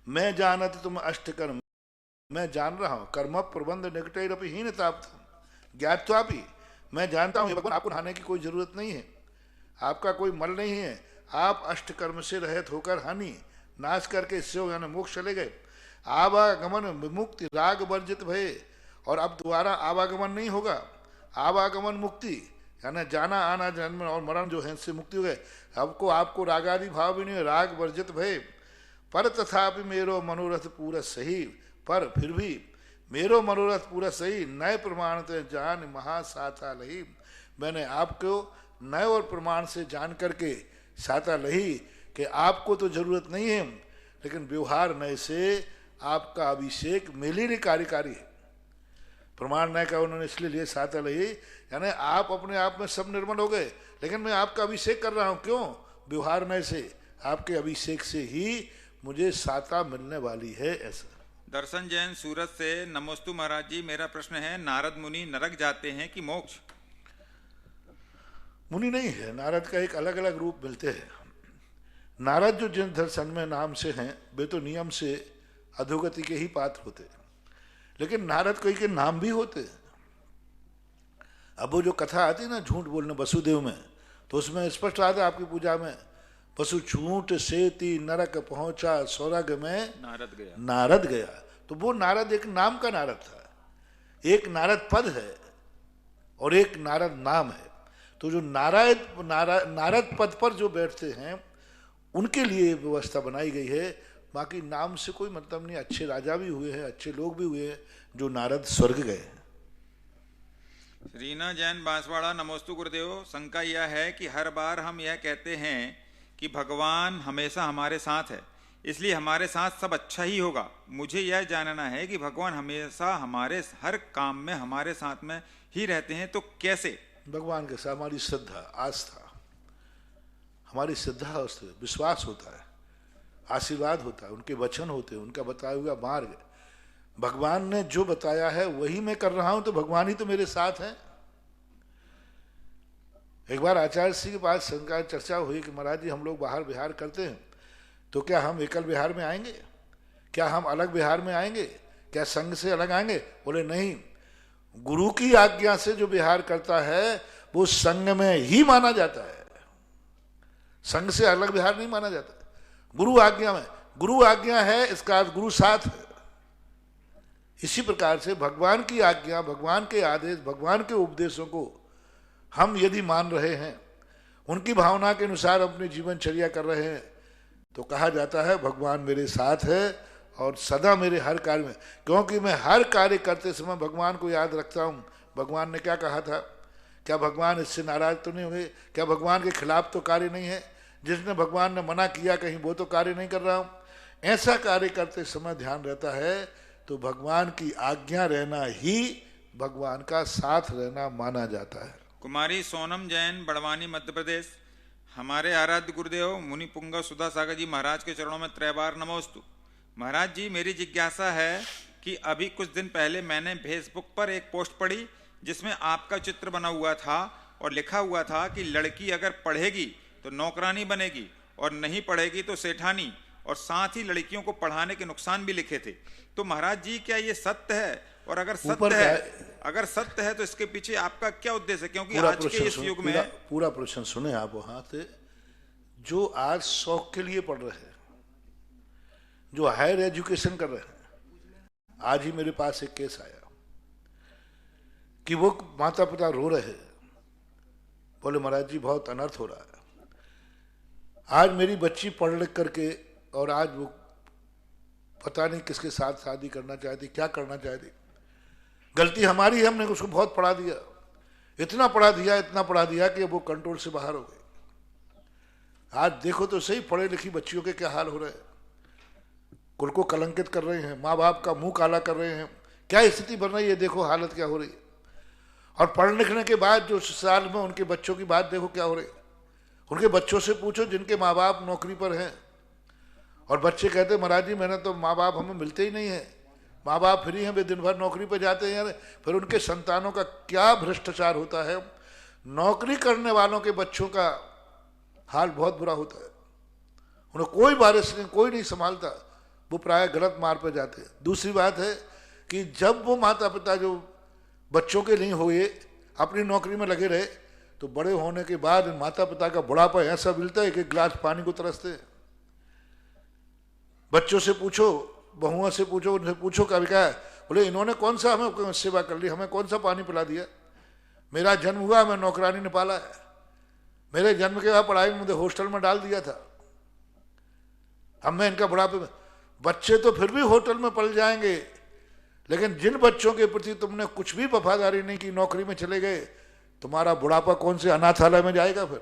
मैं जानत तुम अष्टकर्म, मैं जान रहा हूं, कर्म प्रबंध निगडैरपहीन ताप्तम ज्ञात्वापि, मैं जानता हूं भगवान आपको नहाने की कोई जरूरत नहीं है, आपका कोई मल नहीं है, आप अष्टकर्म से रहित होकर हानि नाश करके इससे यानी मोक्ष चले गए। आवागमन विमुक्ति राग वर्जित भये, और अब दोबारा आवागमन नहीं होगा, आवागमन मुक्ति यानी जाना आना जन्म और मरण जो है इससे मुक्ति हो गए। आपको आपको रागादि भाव भी नहीं है, राग वर्जित भये, पर तथापि मेरो मनोरथ पूरा सही, पर फिर भी मेरो मनोरथ पूरा सही, नए प्रमाण से जान महासाता लही। मैंने आपको नए और प्रमाण से जान करके साता लही कि आपको तो जरूरत नहीं है, लेकिन व्यवहार नए से आपका अभिषेक मेरे लिए कार्यकारी है। प्रमाण नए का उन्होंने इसलिए लिए साता लही, यानी आप अपने आप में सब निर्मल हो गए, लेकिन मैं आपका अभिषेक कर रहा हूं, क्यों? व्यवहार नए से, आपके अभिषेक से ही मुझे साता मिलने वाली है। ऐसा
दर्शन जैन सूरत से नमोस्तु महाराज जी, मेरा प्रश्न है, नारद मुनि नरक जाते हैं कि मोक्ष?
मुनि नहीं है, नारद का एक अलग अलग रूप मिलते हैं। नारद जो जिन दर्शन में नाम से हैं वे तो नियम से अधोगति के ही पात्र होते, लेकिन नारद कोई के नाम भी होते। अब वो जो कथा आती है ना झूठ बोलना वसुदेव में, तो उसमें स्पष्ट आता है आपकी पूजा में, वसु झूठ सेती नरक पहुंचा स्वर्ग में नारद गया। तो वो नारद एक नाम का नारद था, एक नारद पद है और एक नारद नाम है। तो जो नारद पद पर जो बैठते हैं उनके लिए व्यवस्था बनाई गई है, बाकी नाम से कोई मतलब नहीं। अच्छे राजा भी हुए हैं, अच्छे लोग भी हुए हैं जो नारद स्वर्ग गए हैं।
रीना जैन बांसवाड़ा, नमोस्तु गुरुदेव। शंका यह है कि हर बार हम यह कहते हैं कि भगवान हमेशा हमारे साथ है, इसलिए हमारे साथ सब अच्छा ही होगा। मुझे यह जानना है कि भगवान हमेशा हमारे हर काम में हमारे साथ में ही रहते हैं, तो कैसे?
भगवान के साथ हमारी श्रद्धा आस्था, हमारी श्रद्धा और विश्वास होता है, आशीर्वाद होता है, उनके वचन होते हैं, उनका बताया हुआ मार्ग, भगवान ने जो बताया है वही मैं कर रहा हूं, तो भगवान ही तो मेरे साथ है। एक बार आचार्य श्री के पास शंका चर्चा हुई कि महाराज जी हम लोग बाहर विहार करते हैं, तो क्या हम एकल विहार में आएंगे, क्या हम अलग विहार में आएंगे, क्या संघ से अलग आएंगे? बोले नहीं, गुरु की आज्ञा से जो विहार करता है वो संघ में ही माना जाता है, संघ से अलग विहार नहीं माना जाता। गुरु आज्ञा में, गुरु आज्ञा है इसका अर्थ गुरु साथ है। इसी प्रकार से भगवान की आज्ञा, भगवान के आदेश, भगवान के उपदेशों को हम यदि मान रहे हैं, उनकी भावना के अनुसार अपनी जीवनचर्या कर रहे हैं, तो कहा जाता है भगवान मेरे साथ है और सदा मेरे हर कार्य में, क्योंकि मैं हर कार्य करते समय भगवान को याद रखता हूँ। भगवान ने क्या कहा था, क्या भगवान इससे नाराज तो नहीं हुए, क्या भगवान के खिलाफ तो कार्य नहीं है, जिसने भगवान ने मना किया कहीं वो तो कार्य नहीं कर रहा हूँ। ऐसा कार्य करते समय ध्यान रहता है, तो भगवान की आज्ञा रहना ही भगवान का साथ रहना माना जाता है।
कुमारी सोनम जैन, बड़वानी, मध्य प्रदेश। हमारे आराध्य गुरुदेव मुनि पुंगव सुधा सागर जी महाराज के चरणों में त्रैबार नमोस्तु। महाराज जी, मेरी जिज्ञासा है कि अभी कुछ दिन पहले मैंने फेसबुक पर एक पोस्ट पढ़ी जिसमें आपका चित्र बना हुआ था और लिखा हुआ था कि लड़की अगर पढ़ेगी तो नौकरानी बनेगी और नहीं पढ़ेगी तो सेठानी, और साथ ही लड़कियों को पढ़ाने के नुकसान भी लिखे थे। तो महाराज जी क्या ये सत्य है? और अगर सत्य है तो इसके पीछे आपका क्या उद्देश्य है? क्योंकि आज के इस युग में
पूरा प्रश्न सुने आप वहां से। जो आज शौक के लिए पढ़ रहे हैं, जो हायर एजुकेशन कर रहे हैं, आज ही मेरे पास एक केस आया कि वो माता पिता रो रहे हैं, बोले महाराज जी बहुत अनर्थ हो रहा है, आज मेरी बच्ची पढ़ लिख करके और आज वो पता नहीं किसके साथ शादी करना चाहती, क्या करना चाहती। गलती हमारी है, हमने उसको बहुत पढ़ा दिया, इतना पढ़ा दिया कि वो कंट्रोल से बाहर हो गई। आज देखो तो सही पढ़े लिखी बच्चियों के क्या हाल हो रहे हैं, कुल को कलंकित कर रहे हैं, माँ बाप का मुंह काला कर रहे हैं, क्या स्थिति बन रही है, देखो हालत क्या हो रही है। और पढ़ लिखने के बाद जो साल में उनके बच्चों की बात देखो क्या हो रही है। उनके बच्चों से पूछो जिनके माँ बाप नौकरी पर हैं, और बच्चे कहते महाराज जी मैंने तो माँ बाप हमें मिलते ही नहीं है, माँ बाप फ्री हैं, वे दिन भर नौकरी पर जाते हैं। फिर उनके संतानों का क्या भ्रष्टाचार होता है। नौकरी करने वालों के बच्चों का हाल बहुत बुरा होता है, उन्हें कोई बारिश नहीं, कोई नहीं संभालता, वो प्राय गलत मार्ग पर जाते हैं। दूसरी बात है कि जब वो माता पिता जो बच्चों के नहीं हुए अपनी नौकरी में लगे रहे, तो बड़े होने के बाद माता पिता का बुढ़ापा ऐसा मिलता है कि एक गिलास पानी को तरसते हैं। बच्चों से पूछो, बहुओं से पूछो, उनसे पूछो कभी क्या है, बोले इन्होंने कौन सा हमें सेवा कर ली, हमें कौन सा पानी पिला दिया, मेरा जन्म हुआ मैं नौकरानी ने पाला है, मेरे जन्म के बाद पढ़ाई में मुझे हॉस्टल में डाल दिया था, अब मैं इनका बुढ़ापे में। बच्चे तो फिर भी होटल में पल जाएंगे, लेकिन जिन बच्चों के प्रति तुमने कुछ भी वफादारी नहीं की, नौकरी में चले गए, तुम्हारा बुढ़ापा कौन से अनाथालय में जाएगा। फिर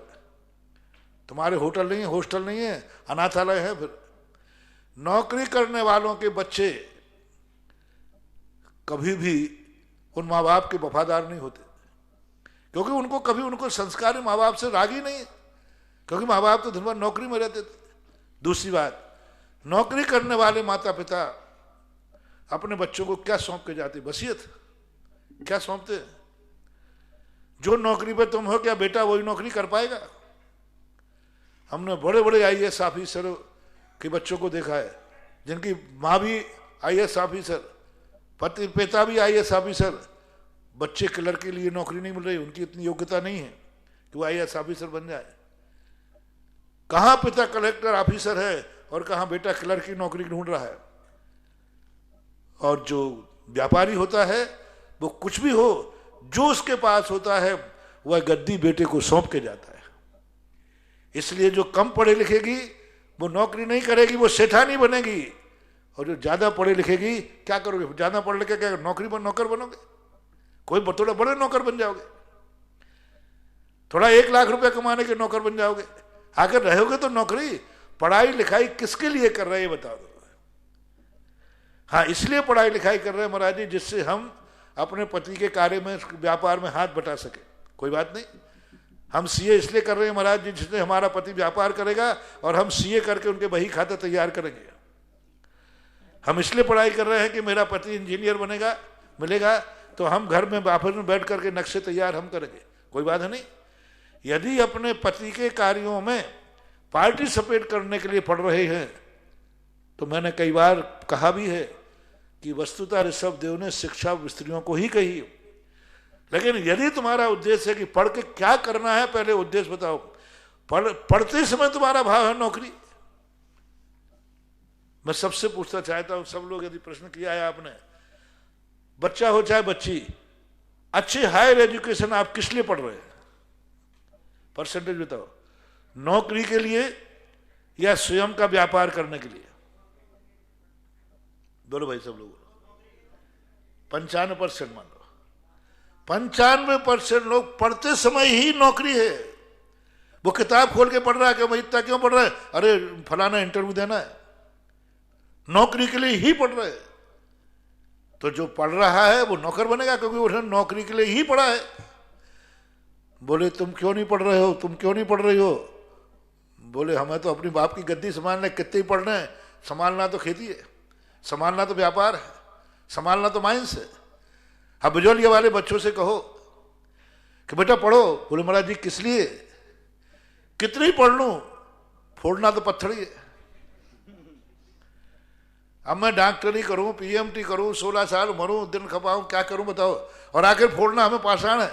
तुम्हारे होटल नहीं है, हॉस्टल नहीं है, अनाथालय है। फिर नौकरी करने वालों के बच्चे कभी भी उन माँ बाप के वफादार नहीं होते, क्योंकि उनको कभी उनको संस्कारी माँ बाप से राग ही नहीं है, क्योंकि माँ बाप तो दिन भर नौकरी में रहते थे। दूसरी बात, नौकरी करने वाले माता पिता अपने बच्चों को क्या सौंप के जाते, वसीयत क्या सौंपते। जो नौकरी पे तुम हो, क्या बेटा वही नौकरी कर पाएगा। हमने बड़े बड़े आईएएस ऑफिसर के बच्चों को देखा है, जिनकी माँ भी आईएएस ऑफिसर, पिता भी आईएएस ऑफिसर, बच्चे क्लर्क के लिए नौकरी नहीं मिल रही, उनकी इतनी योग्यता नहीं है कि वो आईएएस ऑफिसर बन जाए। कहाँ पिता कलेक्टर ऑफिसर है और कहाँ बेटा क्लर्क की नौकरी ढूंढ रहा है। और जो व्यापारी होता है वो कुछ भी हो, जो उसके पास होता है वह गद्दी बेटे को सौंप के जाता है। इसलिए जो कम पढ़े लिखेगी वो नौकरी नहीं करेगी, वो सेठानी बनेगी, और जो ज्यादा पढ़े लिखेगी क्या करोगे, ज्यादा पढ़ लिखे क्या नौकरी पर नौकर बनोगे, कोई थोड़ा बड़े नौकर बन जाओगे, थोड़ा 1 लाख रुपए कमाने के नौकर बन जाओगे। आखिर रहोगे तो नौकरी, पढ़ाई लिखाई किसके लिए कर रहे हैं बता दो। हाँ, इसलिए पढ़ाई लिखाई कर रहे हैं महाराज जी जिससे हम अपने पति के कार्य में, व्यापार में हाथ बटा सके, कोई बात नहीं। हम सीए इसलिए कर रहे हैं महाराज जी जिससे हमारा पति व्यापार करेगा और हम सीए करके उनके बही खाता तैयार करेंगे। हम इसलिए पढ़ाई कर रहे हैं कि मेरा पति इंजीनियर बनेगा, मिलेगा तो हम घर में ऑफिस में बैठ करके नक्शे तैयार हम करेंगे, कोई बात नहीं। यदि अपने पति के कार्यों में पार्टिसिपेट करने के लिए पढ़ रहे हैं, तो मैंने कई बार कहा भी है कि वस्तुतः ऋषभ देव ने शिक्षा स्त्रियों को ही कही, लेकिन यदि तुम्हारा उद्देश्य है कि पढ़ के क्या करना है, पहले उद्देश्य बताओ। पढ़ते समय तुम्हारा भाव है नौकरी। मैं सबसे पूछना चाहता हूं, सब लोग यदि प्रश्न किया है आपने, बच्चा हो चाहे बच्ची, अच्छे हायर एजुकेशन आप किस लिए पढ़ रहे हैं, परसेंटेज बताओ। नौकरी के लिए या स्वयं का व्यापार करने के लिए? बोलो भाई सब लोग। 95% मान लो, 95% लोग पढ़ते समय ही नौकरी है। वो किताब खोल के पढ़ रहा है कि भाई इतना क्यों पढ़ रहा है, अरे फलाना इंटरव्यू देना है, नौकरी के लिए ही पढ़ रहे हैं। तो जो पढ़ रहा है वो नौकर बनेगा, क्योंकि उसने नौकरी के लिए ही पढ़ा है। बोले तुम क्यों नहीं पढ़ रहे हो, तुम क्यों नहीं पढ़ रही हो? बोले हमें तो अपनी बाप की गद्दी संभालना, कितने ही पढ़ना है, संभालना तो खेती है, संभालना तो व्यापार है, संभालना तो माइंस है। अब बिजौलिया वाले बच्चों से कहो कि बेटा पढ़ो, बोले महाराज जी किस लिए, कितनी पढ़ लूं, फोड़ना तो पत्थर ही है। अब मैं डॉक्टरी करूं, पीएमटी करूं, 16 साल मरूं, दिन खपाऊं, क्या करूं बताओ। और आखिर फोड़ना हमें पाषाण है,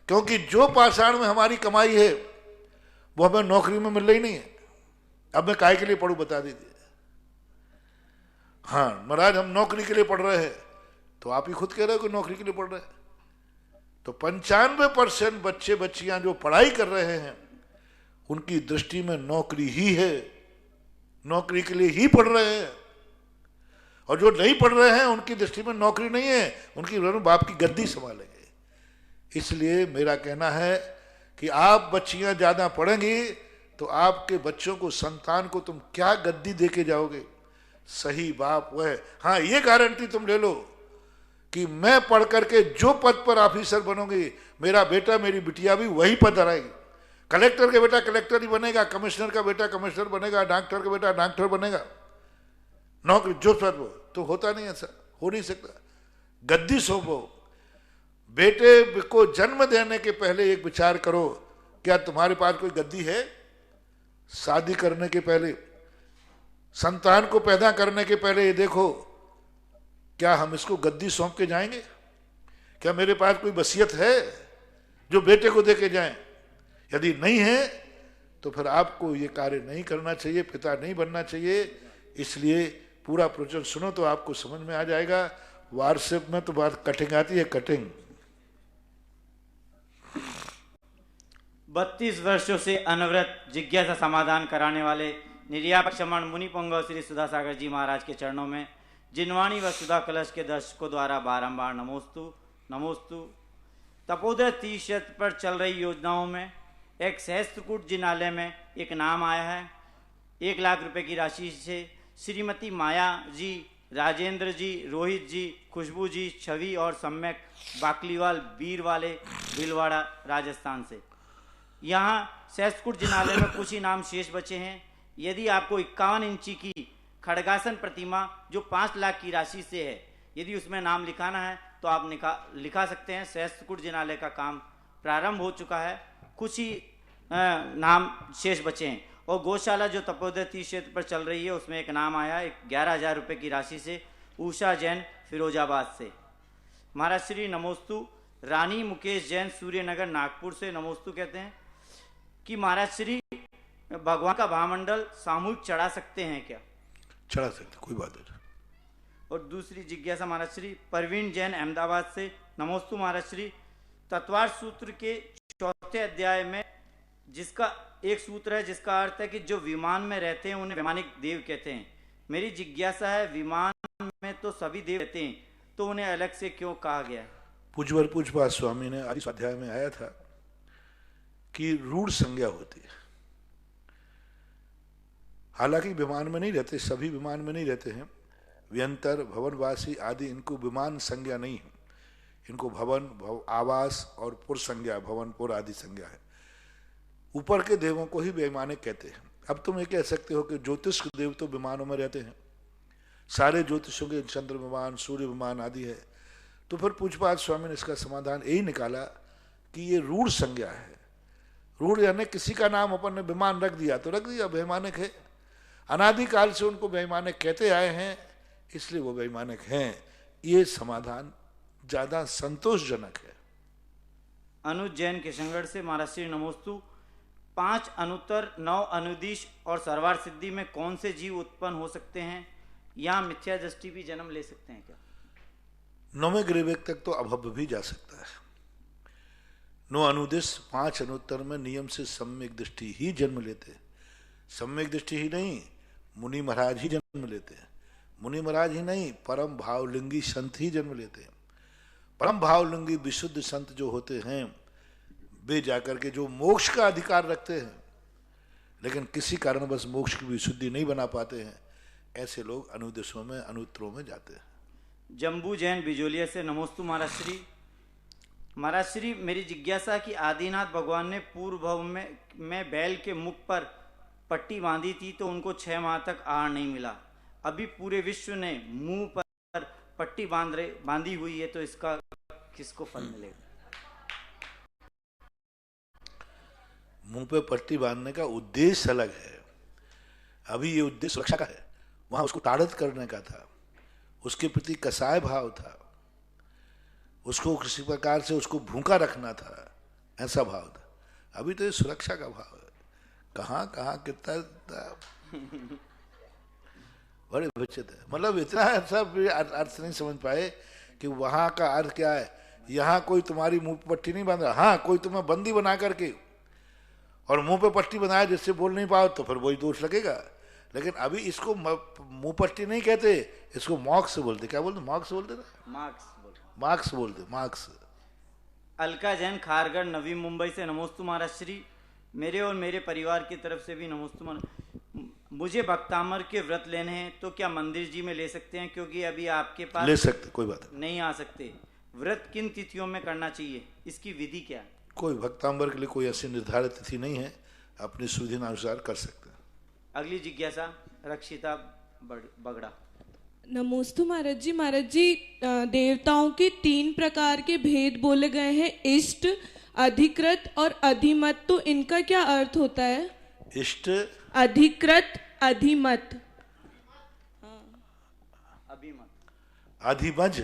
क्योंकि जो पाषाण में हमारी कमाई है वो हमें नौकरी में मिल रही नहीं है। अब मैं काहे के लिए पढ़ूं बता दीजिए। हाँ महाराज हम नौकरी के लिए पढ़ रहे हैं, तो आप ही खुद कह रहे हो कि नौकरी के लिए पढ़ रहे हैं। तो 95% बच्चे बच्चियां जो पढ़ाई कर रहे हैं उनकी दृष्टि में नौकरी ही है, नौकरी के लिए ही पढ़ रहे हैं। और जो नहीं पढ़ रहे हैं उनकी दृष्टि में नौकरी नहीं है, उनकी बाप की गद्दी संभालेंगे। इसलिए मेरा कहना है कि आप बच्चियां ज्यादा पढ़ेंगी तो आपके बच्चों को, संतान को तुम क्या गद्दी दे के जाओगे? सही बाप वह, हाँ ये गारंटी तुम ले लो कि मैं पढ़ करके जो पद पर ऑफिसर बनोगी, मेरा बेटा मेरी बिटिया भी वही पद हराएगी। कलेक्टर का बेटा कलेक्टर ही बनेगा, कमिश्नर का बेटा कमिश्नर बनेगा, डॉक्टर का बेटा डॉक्टर बनेगा। नौकरी जो पद हो, तो होता नहीं ऐसा, हो नहीं सकता। गद्दी सौंपो। बेटे को जन्म देने के पहले एक विचार करो, क्या तुम्हारे पास कोई गद्दी है? शादी करने के पहले, संतान को पैदा करने के पहले ये देखो, क्या हम इसको गद्दी सौंप के जाएंगे? क्या मेरे पास कोई वसीयत है जो बेटे को दे के जाएं? यदि नहीं है तो फिर आपको ये कार्य नहीं करना चाहिए, पिता नहीं बनना चाहिए। इसलिए पूरा प्रवचन सुनो तो आपको समझ में आ जाएगा। व्हाट्सएप में तो बात कटिंग आती है, कटिंग।
32 वर्षों से अनवरत जिज्ञासा समाधान कराने वाले निर्यापक शमण मुनि पुंगव श्री सुधा सागर जी महाराज के चरणों में जिनवाणी व सुधा कलश के दर्शकों द्वारा बारंबार नमोस्तु नमोस्तु। तपोदय तीर्थ पर चल रही योजनाओं में एक सहस्त्रकूट जिनालय में एक नाम आया है। 1 लाख रुपए की राशि से श्रीमती माया जी, राजेंद्र जी, रोहित जी, खुशबू जी, छवि और सम्यक बाकलीवाल बीर वाले भीलवाड़ा राजस्थान से। यहाँ सहस्त्रकूट जिनालय में कुछ ही नाम शेष बचे हैं। यदि आपको 51 इंची की खड़गासन प्रतिमा जो 5 लाख की राशि से है, यदि उसमें नाम लिखाना है तो आप लिखा सकते हैं। सहस्त्रकूट जिनालय का काम प्रारंभ हो चुका है, कुछ ही नाम शेष बचे हैं। और गौशाला जो तपोदय तीर्थ क्षेत्र पर चल रही है उसमें एक नाम आया 11,000 रुपये की राशि से, उषा जैन फिरोजाबाद से। महाराज श्री नमोस्तु। रानी मुकेश जैन सूर्यनगर नागपुर से नमोस्तु कहते हैं कि महाराज श्री भगवान का भामंडल सामूहिक चढ़ा सकते हैं क्या?
चढ़ा सकते, कोई बात नहीं।
और दूसरी जिज्ञासा महाराज श्री परवीन जैन अहमदाबाद से नमोस्तु महाराज श्री। तत्वार सूत्र के 4थे अध्याय में जिसका एक सूत्र है जिसका अर्थ है कि जो विमान में रहते हैं उन्हें वैमानिक देव कहते हैं। मेरी जिज्ञासा है, विमान में तो सभी देव रहते हैं, तो उन्हें अलग से क्यों कहा गया है?
पूज्यवर पूज्यपाद स्वामी ने आदि स्वाध्याय में आया था कि रूढ़ संज्ञा होती है। हालांकि विमान में नहीं रहते, सभी विमान में नहीं रहते हैं। व्यंतर, भवनवासी आदि, इनको विमान संज्ञा नहीं है, इनको भवन, आवास और पुर संज्ञा, भवन पुर आदि संज्ञा है। ऊपर के देवों को ही वैमानिक कहते हैं। अब तुम ये कह सकते हो कि ज्योतिष देव तो विमानों में रहते हैं, सारे ज्योतिषों के चंद्र विमान, सूर्य विमान आदि है। तो फिर पूज्यपाद स्वामी ने इसका समाधान यही निकाला कि ये रूढ़ संज्ञा है। रूढ़ यानी किसी का नाम अपन ने विमान रख दिया तो रख दिया, वैमानिक है। अनादिकाल से उनको वैमानिक कहते आए हैं, इसलिए वो वैमानिक हैं। ये समाधान ज्यादा संतोषजनक है।
अनुज जैन किशनगढ़ से महाराज श्री नमोस्तु। 5 अनुत्तर 9 अनुदिश और सर्वार सिद्धि में कौन से जीव उत्पन्न हो सकते हैं? यहाँ मिथ्या दृष्टि भी जन्म ले सकते हैं क्या?
9वें ग्रेवेक तक तो अभव भी जा सकता है। 9 अनुदिश 5 अनुत्तर में नियम से सम्यक दृष्टि ही जन्म लेते हैं। सम्यक दृष्टि ही नहीं, मुनि महाराज ही जन्म लेते हैं। मुनि महाराज ही नहीं, परम भावलिंगी संत ही जन्म लेते हैं। परम भावलिंगी विशुद्ध संत जो होते हैं वे जाकर के जो मोक्ष का अधिकार रखते हैं लेकिन किसी कारणवश मोक्ष की विशुद्धि नहीं बना पाते हैं, ऐसे लोग अनुदेशों में, अनुत्तरों में जाते हैं।
जम्बू जैन बिजोलिया से नमोस्तु महाराज श्री। महाराज श्री, मेरी जिज्ञासा कि आदिनाथ भगवान ने पूर्व भव में बैल के मुख पर पट्टी बांधी थी तो उनको 6 माह तक आहार नहीं मिला। अभी पूरे विश्व ने मुंह पर पट्टी बांधी हुई है, तो इसका किसको फल मिलेगा?
मुंह पे पट्टी बांधने का उद्देश्य अलग है। अभी ये उद्देश्य सुरक्षा का है, वहां उसको ताड़ित करने का था, उसके प्रति कसाय भाव था, उसको किसी प्रकार से उसको भूखा रखना था, ऐसा भाव था। अभी तो ये सुरक्षा का भाव है। कहाँ कहाँ कितना बड़े विचित्र है। मतलब इतना सब अर्थ नहीं समझ पाए कि वहां का अर्थ क्या है। यहाँ कोई तुम्हारी मुंह पे पट्टी नहीं बांध रहा, हाँ कोई तुम्हें बंदी बना करके और मुंह पे पट्टी बनाए जिससे बोल नहीं पाओ तो फिर वही दोष लगेगा। लेकिन अभी इसको मुंह पट्टी नहीं कहते, इसको मॉक्स बोलते। क्या बोलते? मॉक्स बोलते ना, मार्क्स बोलते, मार्क्स।
अलका जैन खारगढ़ नवी मुंबई से नमोस्तु महाराज श्री, मेरे और मेरे परिवार की तरफ से भी नमोस्तु महाराज। मुझे भक्तामर के व्रत लेने हैं तो क्या मंदिर जी में ले सकते हैं, क्योंकि अभी आपके पास
ले सकते, कोई बात
नहीं आ सकते। व्रत किन तिथियों में करना चाहिए, इसकी विधि क्या है?
कोई भक्तांबर के लिए कोई ऐसी निर्धारित तिथि नहीं है, अपनी सुविधा अनुसार कर सकते हैं।
अगली जिज्ञासा रक्षिता बगड़ा।
नमोस्तु महाराज जी। महाराज जी, देवताओं के 3 प्रकार के भेद बोले गए हैं, इष्ट, अधिकृत और अधिमत, तो इनका क्या अर्थ होता है?
इष्ट,
अधिकृत, अधिमत,
अभिमत,
अधिमज,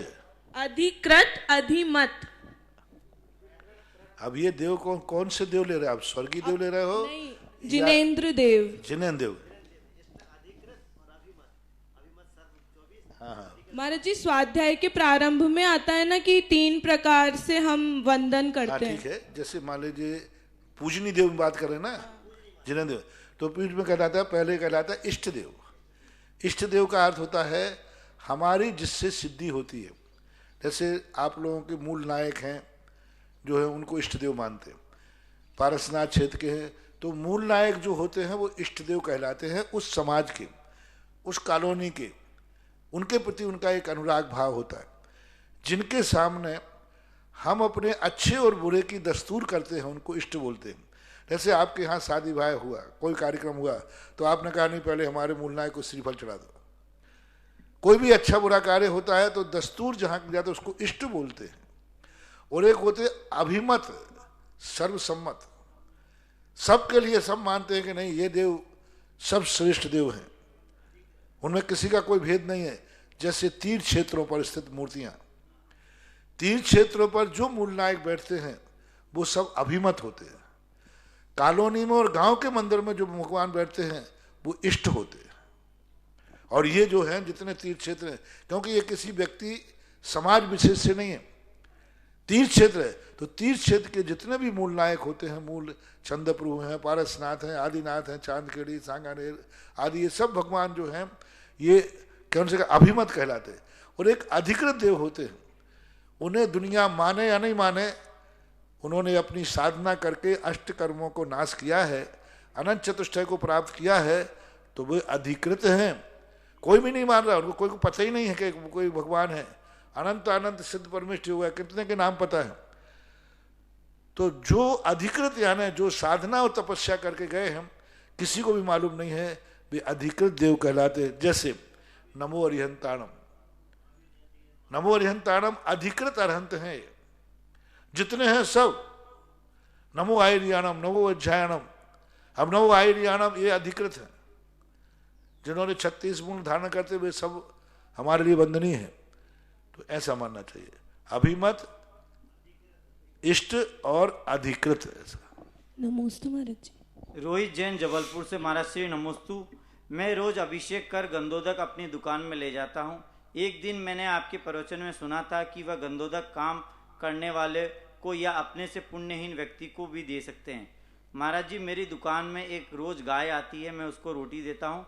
अधिकृत, अधिमत।
अब ये देव कौन से देव ले रहे हैं आप? स्वर्गीय देव ले रहे हो?
नहीं, जिनेंद्र देव।
जिनेंद्र देव।
महाराज जी, स्वाध्याय के प्रारंभ में आता है ना कि 3 प्रकार से हम वंदन करते हैं।
ठीक है, जैसे मान लीजिए पूजनी देव में बात कर रहे हैं ना, जिनेंद्र देव, तो पीठ में कहलाता है, पहले कहलाता है इष्ट देव। इष्ट देव का अर्थ होता है हमारी जिससे सिद्धि होती है। जैसे आप लोगों के मूल नायक हैं जो है, उनको इष्ट देव मानते हैं, पारसनाथ क्षेत्र के हैं, तो मूल नायक जो होते हैं वो इष्ट देव कहलाते हैं। उस समाज के, उस कॉलोनी के, उनके प्रति उनका एक अनुराग भाव होता है, जिनके सामने हम अपने अच्छे और बुरे की दस्तूर करते हैं, उनको इष्ट बोलते हैं। जैसे आपके यहाँ शादी ब्याह हुआ, कोई कार्यक्रम हुआ, तो आपने कहा नहीं पहले हमारे मूल नायक को श्रीफल चढ़ा दो। कोई भी अच्छा बुरा कार्य होता है तो दस्तूर जहाँ जाता है उसको इष्ट बोलते हैं। और एक होते अभिमत, सर्वसम्मत, सबके लिए सब मानते हैं कि नहीं ये देव सब श्रेष्ठ देव हैं, उनमें किसी का कोई भेद नहीं है। जैसे तीर्थ क्षेत्रों पर स्थित मूर्तियां, तीर्थ क्षेत्रों पर जो मूल नायक बैठते हैं वो सब अभिमत होते हैं। कॉलोनी में और गांव के मंदिर में जो भगवान बैठते हैं वो इष्ट होते हैं। और ये जो है जितने तीर्थ क्षेत्र हैं, क्योंकि ये किसी व्यक्ति समाज विशेष से नहीं है, तीर्थ क्षेत्र है, तो तीर्थ क्षेत्र के जितने भी मूल नायक होते हैं, मूल चंद्रप्रभु हैं, पारसनाथ हैं, आदिनाथ हैं, चांदखेड़ी, सांगानेर आदि, ये सब भगवान जो हैं ये कौन से अभिमत कहलाते हैं। और एक अधिकृत देव होते हैं, उन्हें दुनिया माने या नहीं माने, उन्होंने अपनी साधना करके अष्ट कर्मों को नाश किया है, अनंत चतुष्टय को प्राप्त किया है, तो वे अधिकृत हैं। कोई भी नहीं मान रहा, उनको कोई को पता ही नहीं है कि कोई भगवान है। अनंत अनंत सिद्ध परमेष्ठ हुआ है, कितने के नाम पता है। तो जो अधिकृत यानी जो साधना और तपस्या करके गए हैं, किसी को भी मालूम नहीं है, वे अधिकृत देव कहलाते हैं। जैसे नमो अरिहंताणम, नमो अरिहंताणम अधिकृत अरहंत हैं, जितने हैं सब। नमो आयरियाणम, नमो अध्यायणम, अब नमो आयरियाणम ये अधिकृत है, जिन्होंने 36 मूल धारण करते वे सब हमारे लिए वंदनीय है। तो ऐसा मानना चाहिए, अभिमत, इष्ट और अधिकृत। ऐसा।
नमोस्तु महाराज जी।
रोहित जैन जबलपुर से। महाराज श्री नमोस्तु। मैं रोज अभिषेक कर गंधोदक अपनी दुकान में ले जाता हूँ। एक दिन मैंने आपके प्रवचन में सुना था कि वह गंधोदक काम करने वाले को या अपने से पुण्यहीन व्यक्ति को भी दे सकते हैं। महाराज जी, मेरी दुकान में एक रोज गाय आती है, मैं उसको रोटी देता हूँ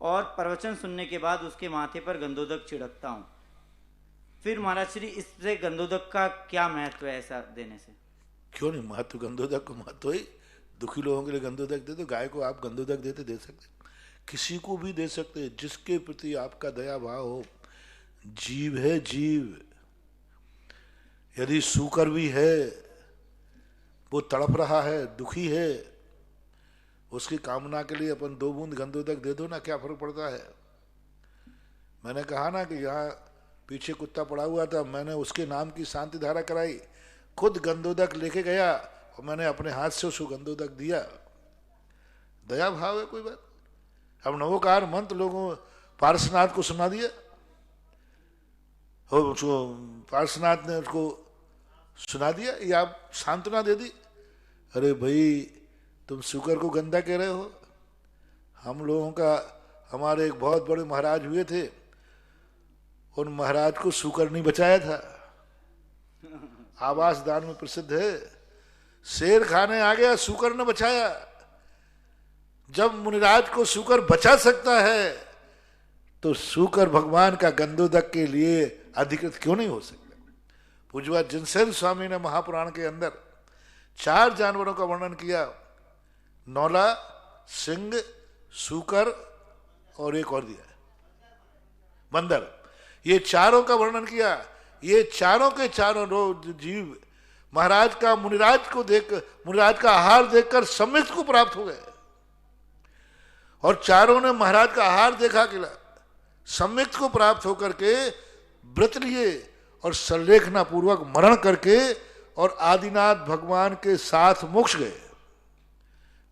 और प्रवचन सुनने के बाद उसके माथे पर गंधोदक छिड़कता हूँ। फिर महाराज श्री, इससे गंधोदक का क्या महत्व है ऐसा देने से?
क्यों नहीं महत्व, गंधोदक को महत्व ही। दुखी लोगों के लिए गंधोदक दे दो, गाय को आप गंधोदक देते दे सकते, किसी को भी दे सकते, जिसके प्रति आपका दया भाव हो। जीव है जीव, यदि सूकर भी है, वो तड़प रहा है, दुखी है, उसकी कामना के लिए अपन 2 बूंद गंधोदक दे दो ना, क्या फर्क पड़ता है। मैंने कहा ना कि यहाँ पीछे कुत्ता पड़ा हुआ था, मैंने उसके नाम की शांति धारा कराई, खुद गंधोदक लेके गया और मैंने अपने हाथ से उसको गंधोदक दिया। दया भाव है, कोई बात। अब नवोकार मंत्र लोगों पार्श्वनाथ को सुना दिया, और उसको पार्श्वनाथ ने उसको सुना दिया, या आप सांत्वना दे दी। अरे भाई, तुम शुकर को गंदा कह रहे हो, हमारे एक बहुत बड़े महाराज हुए थे, उन महाराज को सूकर नहीं बचाया था। आवास दान में प्रसिद्ध है, शेर खाने आ गया, सूकर ने बचाया। जब मुनिराज को सूकर बचा सकता है तो सूकर भगवान का गंधोदक के लिए अधिकृत क्यों नहीं हो सकता। पूज्यपाद जिनसेन स्वामी ने महापुराण के अंदर 4 जानवरों का वर्णन किया, नौला, सिंह, सूकर और एक और दिया बंदर। ये चारों का वर्णन किया। ये चारों के चारों जीव महाराज का मुनिराज का आहार देखकर सम्यक को प्राप्त हो गए, और चारों ने महाराज का आहार देखा कि सम्यक को प्राप्त होकर के व्रत लिए और संलेखना पूर्वक मरण करके और आदिनाथ भगवान के साथ मोक्ष गए।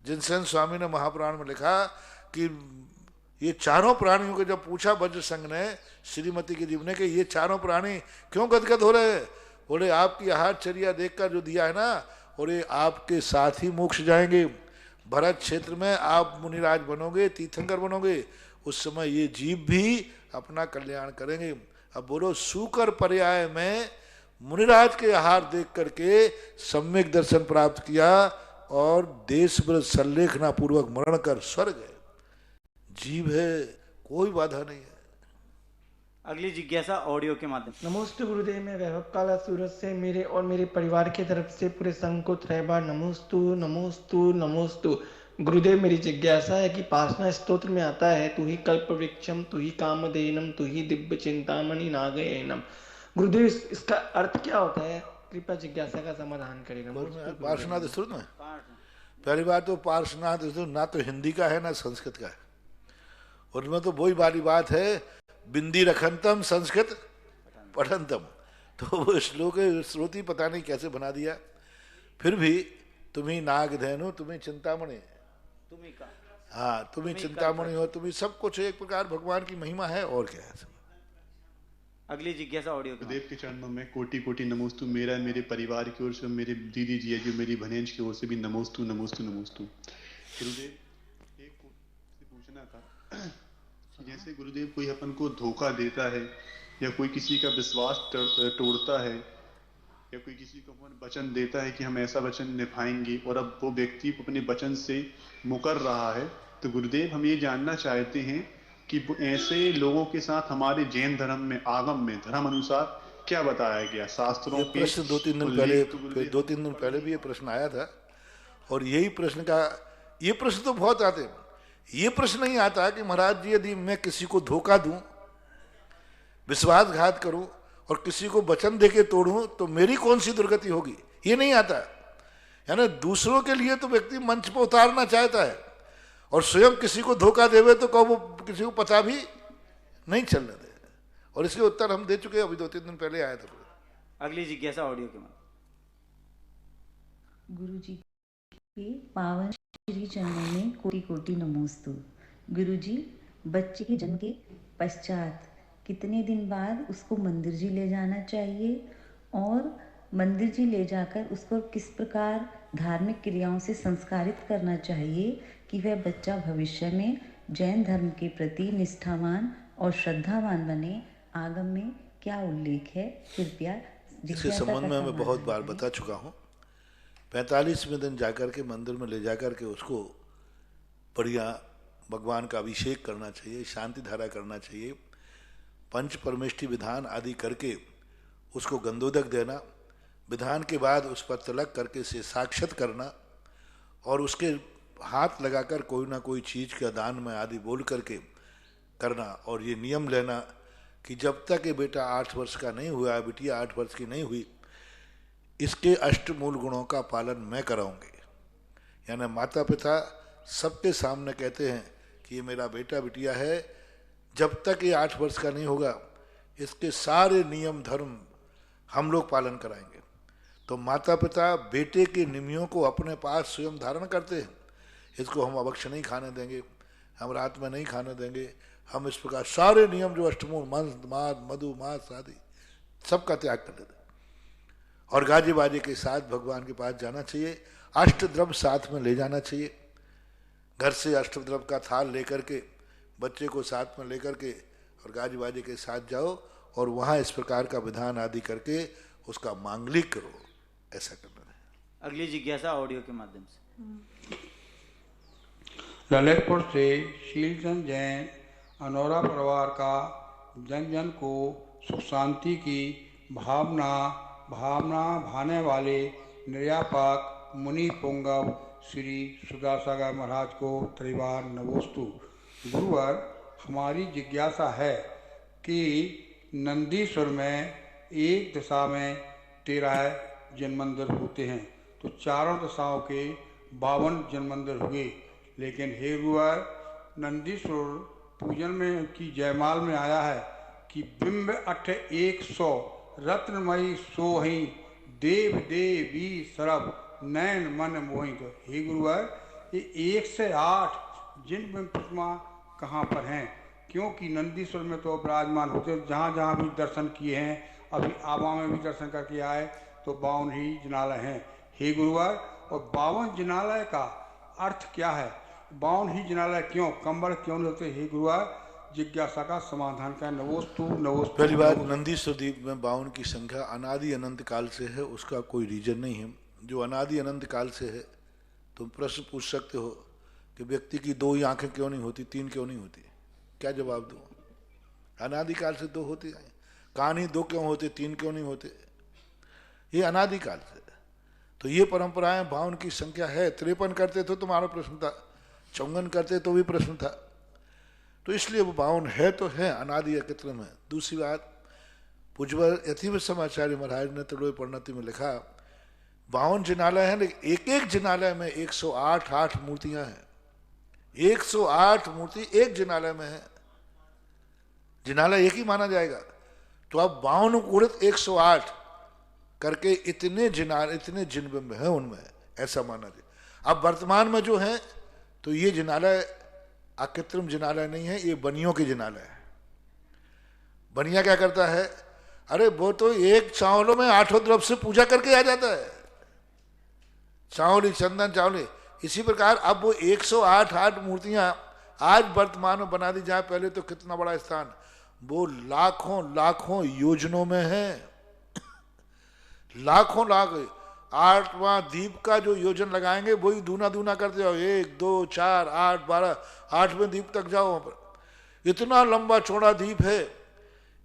जिनसेन स्वामी ने महापुराण में लिखा कि ये चारों प्राणियों को जब पूछा वज्र संघ ने श्रीमती के जीव ने कि ये चारों प्राणी क्यों गदगद हो रहे हैं, बोले आपकी आहारचर्या देखकर जो दिया है ना, और ये आपके साथ ही मोक्ष जाएंगे। भरत क्षेत्र में आप मुनिराज बनोगे, तीर्थंकर बनोगे, उस समय ये जीव भी अपना कल्याण करेंगे। अब बोलो, सूकर पर्याय में मुनिराज के आहार देख करके सम्यक दर्शन प्राप्त किया और देश व्रत संलेखना पूर्वक मरण कर स्वर्ग है। जीव है, कोई बाधा नहीं है।
अगली जिज्ञासा ऑडियो के माध्यम।
नमोस्तु गुरुदेव, मैं वैभव काला सूरत से मेरे और मेरे परिवार की तरफ से पूरे संघ को 3 बार नमोस्तु नमोस्तु नमोस्तु। गुरुदेव, मेरी जिज्ञासा है कि पासना स्तोत्र में आता है, तू ही कल्प वृक्षम, तू ही कामधेनम, तू ही दिव्य चिंतामणि नागयनम। गुरुदेव, इसका अर्थ क्या होता है? कृपया जिज्ञासा का समाधान करेगा।
पार्श्वनाथ स्तोत्र में पहली बात तो पार्श्वनाथ स्तोत्र ना तो हिंदी का है ना संस्कृत का है। उनमें तो वही वाली बात है, बिंदी रखंतम संस्कृत पठंतम। तो वो श्लोक श्रोति पता नहीं कैसे बना दिया। फिर भी तुम्ही नाग धैनु, तुम्ही चिंतामणि, हाँ तुम्ही चिंतामणि हो, तुम्ही सब कुछ एक प्रकार भगवान की महिमा है, और क्या है।
अगली जिज्ञासा ऑडियो।
गुरुदेव के चरणों में कोटि कोटि नमोस्तु। मेरा, मेरे परिवार की ओर से, मेरे दीदी जी जो मेरी भनेज की ओर से भी नमोस्तु नमोस्तु नमोस्तु। गुरुदेव, एक से पूछना था, जैसे गुरुदेव कोई अपन को धोखा देता है या कोई किसी का विश्वास तोड़ता है या कोई किसी को अपन वचन देता है कि हम ऐसा वचन निभाएंगे और अब वो व्यक्ति अपने वचन से मुकर रहा है, तो गुरुदेव हम ये जानना चाहते हैं कि ऐसे लोगों के साथ हमारे जैन धर्म में, आगम में, धर्म अनुसार क्या बताया गया शास्त्रों के?
प्रश्न 2-3 दिन पहले भी ये प्रश्न आया था, और यही प्रश्न का, ये प्रश्न तो बहुत आते हैं। ये प्रश्न नहीं आता कि महाराज जी यदि मैं किसी को धोखा दूं, विश्वासघात करूं और किसी को वचन देके तोड़ूं तो मेरी कौन सी दुर्गति होगी, ये नहीं आता। यानी दूसरों के लिए तो व्यक्ति मंच पर उतारना चाहता है, और स्वयं किसी को धोखा देवे तो कब वो किसी को पता भी नहीं चलने दे। और इसके उत्तर हम दे चुके हैं, अभी 2-3 दिन पहले आया था।
अगली जिज्ञासा ऑडियो के माध्यम।
गुरु जी के पावन श्री चरणों में कोटि कोटि नमोस्तु। गुरु जी, बच्चे के जन्म के पश्चात कितने दिन बाद उसको मंदिर जी ले जाना चाहिए, और मंदिर जी ले जाकर उसको किस प्रकार धार्मिक क्रियाओं से संस्कारित करना चाहिए कि वह बच्चा भविष्य में जैन धर्म के प्रति निष्ठावान और श्रद्धावान बने। आगम में क्या उल्लेख है, कृपया
इसके संबंध में मैं बहुत बार बता चुका हूँ। 45वें दिन जाकर के मंदिर में ले जाकर के उसको बढ़िया भगवान का अभिषेक करना चाहिए, शांति धारा करना चाहिए, पंच परमेष्टि विधान आदि करके उसको गंधोदक देना, विधान के बाद उस पर तिलक करके से साक्षत करना, और उसके हाथ लगाकर कोई ना कोई चीज़ का दान में आदि बोल करके करना। और ये नियम लेना कि जब तक ये बेटा 8 वर्ष का नहीं हुआ, बिटिया 8 वर्ष की नहीं हुई, इसके अष्टमूल गुणों का पालन मैं कराऊंगी। यानी माता पिता सबके सामने कहते हैं कि ये मेरा बेटा बिटिया है, जब तक ये 8 वर्ष का नहीं होगा इसके सारे नियम धर्म हम लोग पालन कराएंगे। तो माता पिता बेटे के नियमों को अपने पास स्वयं धारण करते हैं। इसको हम अभक्ष नहीं खाने देंगे, हम रात में नहीं खाने देंगे, हम इस प्रकार सारे नियम जो अष्टमूल, मांस, मधु, मांस आदि सबका त्याग कर देते। और गाजे बाजे के साथ भगवान के पास जाना चाहिए, अष्टद्रव्य साथ में ले जाना चाहिए। घर से अष्टद्रव्य का थाल लेकर के बच्चे को साथ में लेकर के और गाज बाजे के साथ जाओ और वहाँ इस प्रकार का विधान आदि करके उसका मांगलिक करो, ऐसा करना है।
अगली जिज्ञासा ऑडियो के माध्यम से।
ललितपुर से शीलचंद जैन, अनौरा परिवार का जन जन को सुख शांति की भावना भाने वाले निर्यापक मुनि पुंगव श्री सुधासागर महाराज को त्रिवार नमोस्तु। गुरुवर, हमारी जिज्ञासा है कि नंदीश्वर में एक दिशा में 13 जन मंदिर होते हैं, तो चारों दिशाओं के 52 जन मंदिर हुए, लेकिन हे गुरुवर, नंदीश्वर पूजन में की जयमाल में आया है कि बिंब 100 रत्नमयी सोही देव देवी सरब नैन मन मोहि। तो हे गुरुवर, ये 1 से 8 जिन बिंब प्रतिमा कहाँ पर हैं? क्योंकि नंदीश्वर में तो विराजमान होते, जहाँ जहाँ भी दर्शन किए हैं, अभी आबा में भी दर्शन करके आए तो 52 ही जिनालय हैं। हे गुरुवर, और 52 जिनालय का अर्थ क्या है? 52 ही जिनालय क्यों, कंबल क्यों नहीं होते? हे गुरुवर, जिज्ञासा का समाधान का नवोस्तु नवोस्तु।
पहली बात, नंदीश्वर द्वीप में 52 की संख्या अनादि अनंत काल से है, उसका कोई रीजन नहीं है। जो अनादि अनंत काल से है, तुम प्रश्न पूछ सकते हो कि व्यक्ति की 2 ही आंखें क्यों नहीं होती, 3 क्यों नहीं होती? क्या जवाब दो? अनादि काल से 2 होती है। कान ही 2 क्यों होते, 3 क्यों नहीं होते? ये अनादि काल से। तो ये परंपराएं 52 की संख्या है। 53 करते तो तुम्हारा प्रश्न था, 54 करते तो भी प्रश्न था। तो इसलिए वो 52 है तो है, अनादि अकृत्रिम है। दूसरी बात, पूज्यवर यतिव समाचार्य महाराज ने त्रिलोय परिणति में लिखा 52 जिनालय हैं, लेकिन एक एक जिनालय में 108 मूर्तियां हैं। 108 मूर्ति एक जिनालय में है। जिनालय एक ही माना जाएगा, तो अब 52 गुणित 108 करके इतने जिनबिंब हैं उनमें, ऐसा माना जाए। अब वर्तमान में जो है, तो ये जिनालय अकृत्रिम जिनालय नहीं है, ये बनियों के जिनालय है। बनिया क्या करता है? अरे वो तो एक चावलों में 8 द्रव्य से पूजा करके आ जाता है, चावली चंदन चावली। इसी प्रकार अब वो 108 मूर्तियां आज वर्तमान में बना दी जाए, पहले तो कितना बड़ा स्थान, वो लाखों योजनों में है। लाखों 8वां दीप का जो योजन लगाएंगे वही दूना करते जाओ, 1 2 4 8 12, 8वें दीप तक जाओ। वहां पर इतना लंबा चौड़ा दीप है।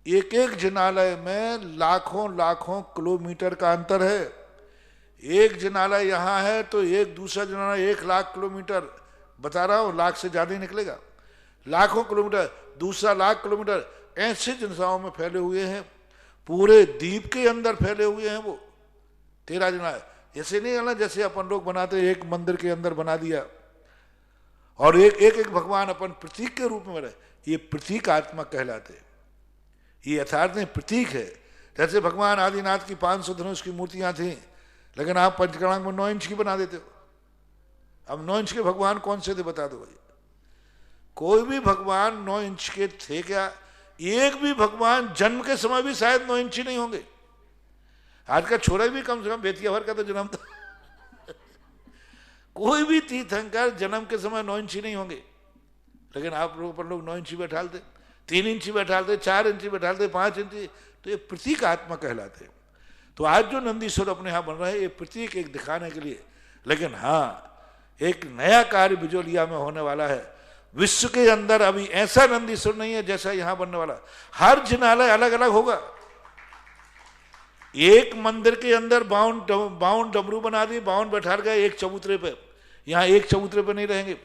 एक एक जिनालय में लाखों किलोमीटर का अंतर है। एक जिनालय यहाँ है तो एक दूसरा जिनालय 1 लाख किलोमीटर, बता रहा हूँ, लाख से ज्यादा ही निकलेगा। लाखों किलोमीटर, दूसरा लाख किलोमीटर, ऐसे दिशाओं में फैले हुए हैं, पूरे द्वीप के अंदर फैले हुए हैं वो 13 जिनालय। ऐसे नहीं है ना जैसे अपन लोग बनाते, एक मंदिर के अंदर बना दिया और एक भगवान अपन प्रतीक के रूप में रहे। ये प्रतीकात्मक कहलाते, ये यथार्थ नहीं, प्रतीक है। जैसे भगवान आदिनाथ की 500 धनुष की मूर्तियां थी, लेकिन आप पंचकर्मांक में 9 इंच की बना देते हो। अब 9 इंच के भगवान कौन से थे बता दो भाई? कोई भी भगवान 9 इंच के थे क्या? एक भी भगवान जन्म के समय भी शायद 9 इंच ही नहीं होंगे। आज का छोरा भी कम से कम बेतिया भर का तो जन्म था। कोई भी तीर्थंकर जन्म के समय 9 इंची नहीं होंगे, लेकिन आप लोग पर लोग 9 इंची बैठालते, 3 इंची बैठालते, 4 इंची बैठालते, 5 इंची। तो ये प्रतीकात्मक कहलाते। तो आज जो नंदीश्वर अपने यहाँ बन रहे हैं, ये प्रतीक एक दिखाने के लिए। लेकिन हाँ, एक नया कार्य बिजोलिया में होने वाला है। विश्व के अंदर अभी ऐसा नंदीश्वर नहीं है जैसा यहाँ बनने वाला। हर जिनालय अलग अलग होगा। एक मंदिर के अंदर 52 डमरू बना दिए, 52 बैठा गए एक चबूतरे पे। यहाँ एक चबूतरे पे नहीं रहेंगे,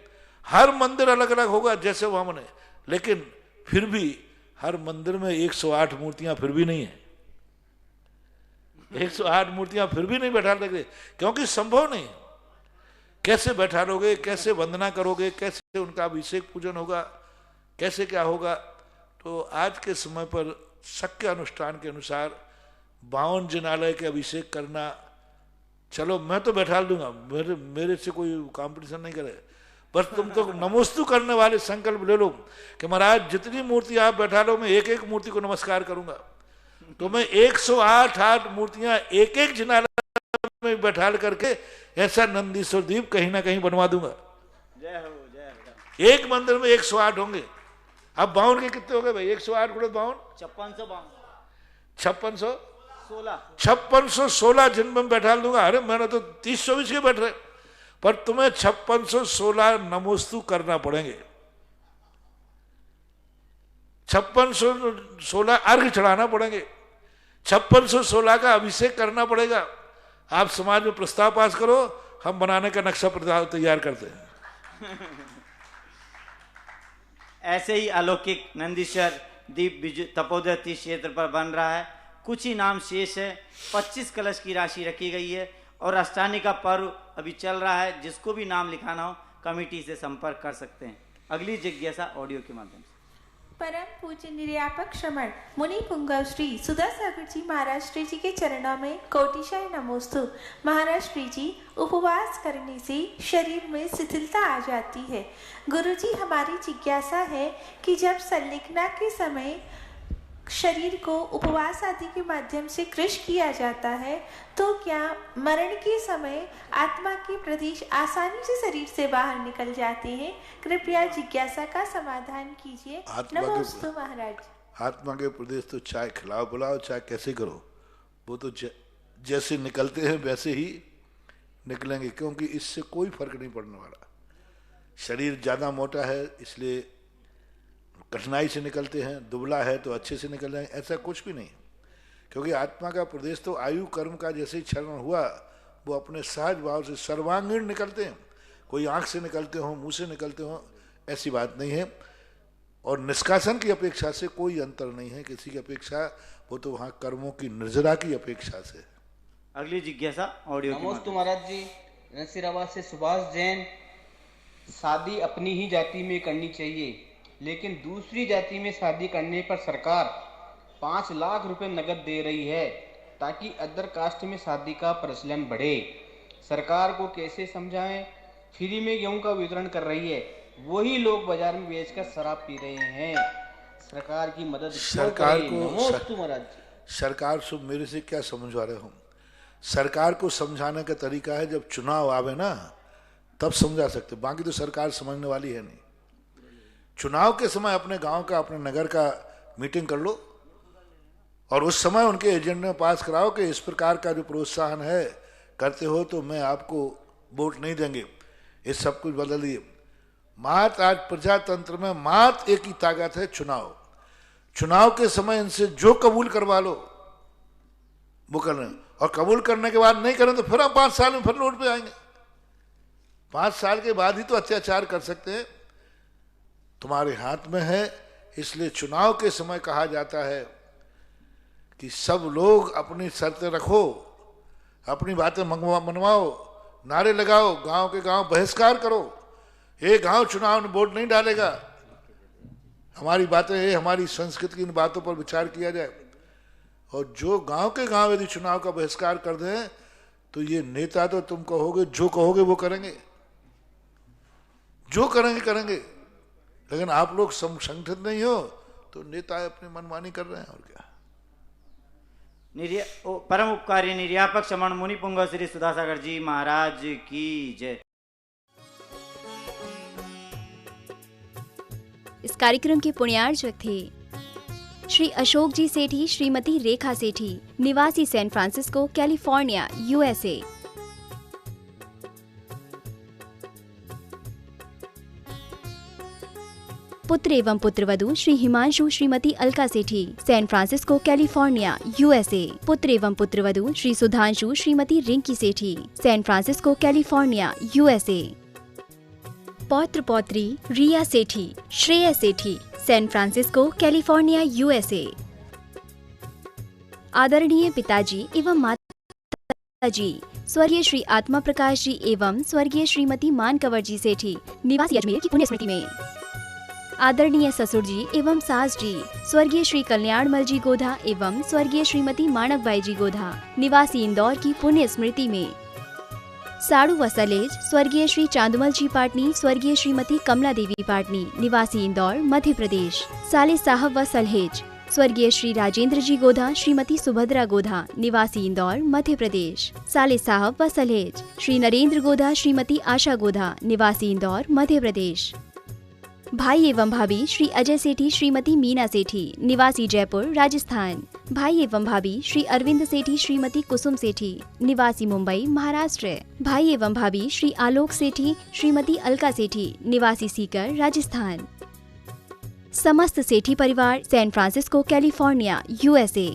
हर मंदिर अलग अलग होगा जैसे वहां बने। लेकिन फिर भी हर मंदिर में 108 मूर्तियां फिर भी नहीं है। 108 मूर्तियां फिर भी नहीं बैठा सकते, क्योंकि संभव नहीं। कैसे बैठा लोगे, कैसे वंदना करोगे, कैसे उनका अभिषेक पूजन होगा, कैसे क्या होगा? तो आज के समय पर शक्य अनुष्ठान के अनुसार 52 जिनालय के अभिषेक करना, चलो मैं तो बैठा दूंगा, मेरे से कोई कंपटीशन नहीं करे, बस तुम तो नमोस्तु करने वाले संकल्प ले लो कि महाराज जितनी मूर्ति आप बैठा लो, मैं एक एक मूर्ति को नमस्कार करूंगा। तो मैं 108 मूर्तियां एक एक जिनालय में बैठा करके ऐसा नंदीश्वर द्वीप कहीं ना कहीं बनवा दूंगा।
जय हो, जय हो।
एक मंदिर में 108 होंगे, अब 52 के कितने हो गए भाई? 108 गुणे 52
56
5616 जिन में बैठा दूंगा। अरे मैंने तो 30-24 के बैठ रहे, पर तुम्हें 5616 नमोस्तु करना पड़ेंगे। 5616 अर्घ चढ़ाना पड़ेंगे, 5616 का अभिषेक करना पड़ेगा। आप समाज में प्रस्ताव पास करो, हम बनाने का नक्शा तैयार करते हैं।
ऐसे ही अलौकिक नंदीश्वर दीप तपोदय तीर्थ क्षेत्र पर बन रहा है। कुछ ही नाम शेष है। 25 कलश की राशि रखी गई है और अष्टानी का पर्व अभी चल रहा है। जिसको भी नाम लिखाना हो कमेटी से संपर्क कर सकते हैं। अगली जिज्ञासा ऑडियो के माध्यम से।
परम पूज्य निर्यापक श्रमण मुनि पुंगव श्री सुधा सागर जी महाराज श्री जी के चरणों में कोटिशय नमोस्तु। महाराज श्री जी, उपवास करने से शरीर में शिथिलता आ जाती है। गुरु जी, हमारी जिज्ञासा है कि जब संलिग्ना के समय शरीर को उपवास आदि के माध्यम से कृश किया जाता है, तो क्या मरण के समय आत्मा के प्रदेश आसानी से शरीर से बाहर निकल जाते हैं? कृपया जिज्ञासा का समाधान कीजिए। नमोस्तु महाराज।
आत्मा के प्रदेश तो चाहे खिलाओ बुलाओ, चाहे कैसे करो, वो तो जैसे निकलते हैं वैसे ही निकलेंगे, क्योंकि इससे कोई फर्क नहीं पड़ने वाला। शरीर ज़्यादा मोटा है इसलिए कठिनाई से निकलते हैं, दुबला है तो अच्छे से निकल जाएंगे, ऐसा कुछ भी नहीं। क्योंकि आत्मा का प्रदेश तो आयु कर्म का जैसे ही क्षरण हुआ वो अपने सहज भाव से सर्वांगीण निकलते हैं। कोई आंख से निकलते हो, मुंह से निकलते हो, ऐसी बात नहीं है। और निष्कासन की अपेक्षा से कोई अंतर नहीं है किसी की अपेक्षा, वो तो वहाँ कर्मों की निर्जरा की अपेक्षा से।
अगली जिज्ञासा ऑडियो।
नमोस्तु महाराज जी, नसीराबाद से सुभाष जैन। शादी अपनी ही जाति में करनी चाहिए, लेकिन दूसरी जाति में शादी करने पर सरकार 5 लाख रुपए नकद दे रही है ताकि अदर कास्ट में शादी का प्रचलन बढ़े। सरकार को कैसे समझाएं? फ्री में गेहूं का वितरण कर रही है, वही लोग बाजार में बेचकर शराब पी रहे हैं। सरकार की मदद
सरकार को
नमोस्तु महाराज जी।
सरकार से मेरे से क्या समझवा रहे हो? सरकार को समझाने का तरीका है जब चुनाव आवे ना तब समझा सकते, बाकी तो सरकार समझने वाली है नहीं। चुनाव के समय अपने गांव का, अपने नगर का मीटिंग कर लो और उस समय उनके एजेंडे में पास कराओ कि इस प्रकार का जो प्रोत्साहन है करते हो तो मैं आपको वोट नहीं देंगे, ये सब कुछ बदल दिए। मात्र आज प्रजातंत्र में मात्र एक ही ताकत है, चुनाव। चुनाव के समय इनसे जो कबूल करवा लो वो कर रहे हैं, और कबूल करने के बाद नहीं करें तो फिर हम 5 साल में फिर रोड पे आएंगे। 5 साल के बाद ही तो अत्याचार कर सकते हैं। तुम्हारे हाथ में है, इसलिए चुनाव के समय कहा जाता है कि सब लोग अपनी शर्तें रखो, अपनी बातें मनवाओ, नारे लगाओ, गांव के गांव बहिष्कार करो। एक गांव चुनाव में वोट नहीं डालेगा, हमारी बातें हैं, हमारी संस्कृति की इन बातों पर विचार किया जाए। और जो गांव के गांव यदि चुनाव का बहिष्कार कर दें तो ये नेता तो तुम कहोगे जो कहोगे वो करेंगे, जो करेंगे करेंगे, लेकिन आप लोग संगठित नहीं हो तो नेता अपनी मनमानी कर रहे हैं। और क्या
परम उपकारी निर्यापक श्रमण मुनि पुंगव श्री सुधासागर जी महाराज की जय।
इस कार्यक्रम के पुण्यार्चक थे श्री अशोक जी सेठी, श्रीमती रेखा सेठी, निवासी सैन फ्रांसिस्को, कैलिफोर्निया, यूएसए। पुत्र एवं पुत्रवधू श्री हिमांशु, श्रीमती अलका सेठी, सैन फ्रांसिस्को, कैलिफोर्निया, यूएसए। पुत्र एवं पुत्रवधू श्री सुधांशु, श्रीमती रिंकी सेठी, सैन फ्रांसिस्को, कैलिफोर्निया, यूएसए। पौत्र पौत्री रिया सेठी, श्रेया सेठी, सैन फ्रांसिस्को, कैलिफोर्निया, यूएसए। आदरणीय पिताजी एवं माताजी स्वर्गीय श्री आत्मा प्रकाश जी एवं स्वर्गीय श्रीमती मानकवर जी सेठी, निवासी अजमेर की पुण्य स्मृति में। आदरणीय ससुर जी एवं सास जी स्वर्गीय श्री कल्याणमल जी गोधा एवं स्वर्गीय श्रीमती माणकबाई जी गोधा, निवासी इंदौर की पुण्य स्मृति में। साड़ू व सलेज स्वर्गीय श्री चांदुमल जी पाटनी, स्वर्गीय श्रीमती कमला देवी पाटनी, निवासी इंदौर, मध्य प्रदेश। साले साहब व सलहेज स्वर्गीय श्री राजेंद्र जी गोधा, श्रीमती सुभद्रा गोधा, निवासी इंदौर, मध्य प्रदेश। साले साहब व सलहेज श्री नरेंद्र गोधा, श्रीमती आशा गोधा, निवासी इंदौर, मध्य प्रदेश। भाई एवं भाभी श्री अजय सेठी श्रीमती मीना सेठी निवासी जयपुर राजस्थान। भाई एवं भाभी श्री अरविंद सेठी श्रीमती कुसुम सेठी निवासी मुंबई महाराष्ट्र। भाई एवं भाभी श्री आलोक सेठी श्रीमती अलका सेठी निवासी सीकर राजस्थान। समस्त सेठी परिवार सैन फ्रांसिस्को कैलिफोर्निया USA।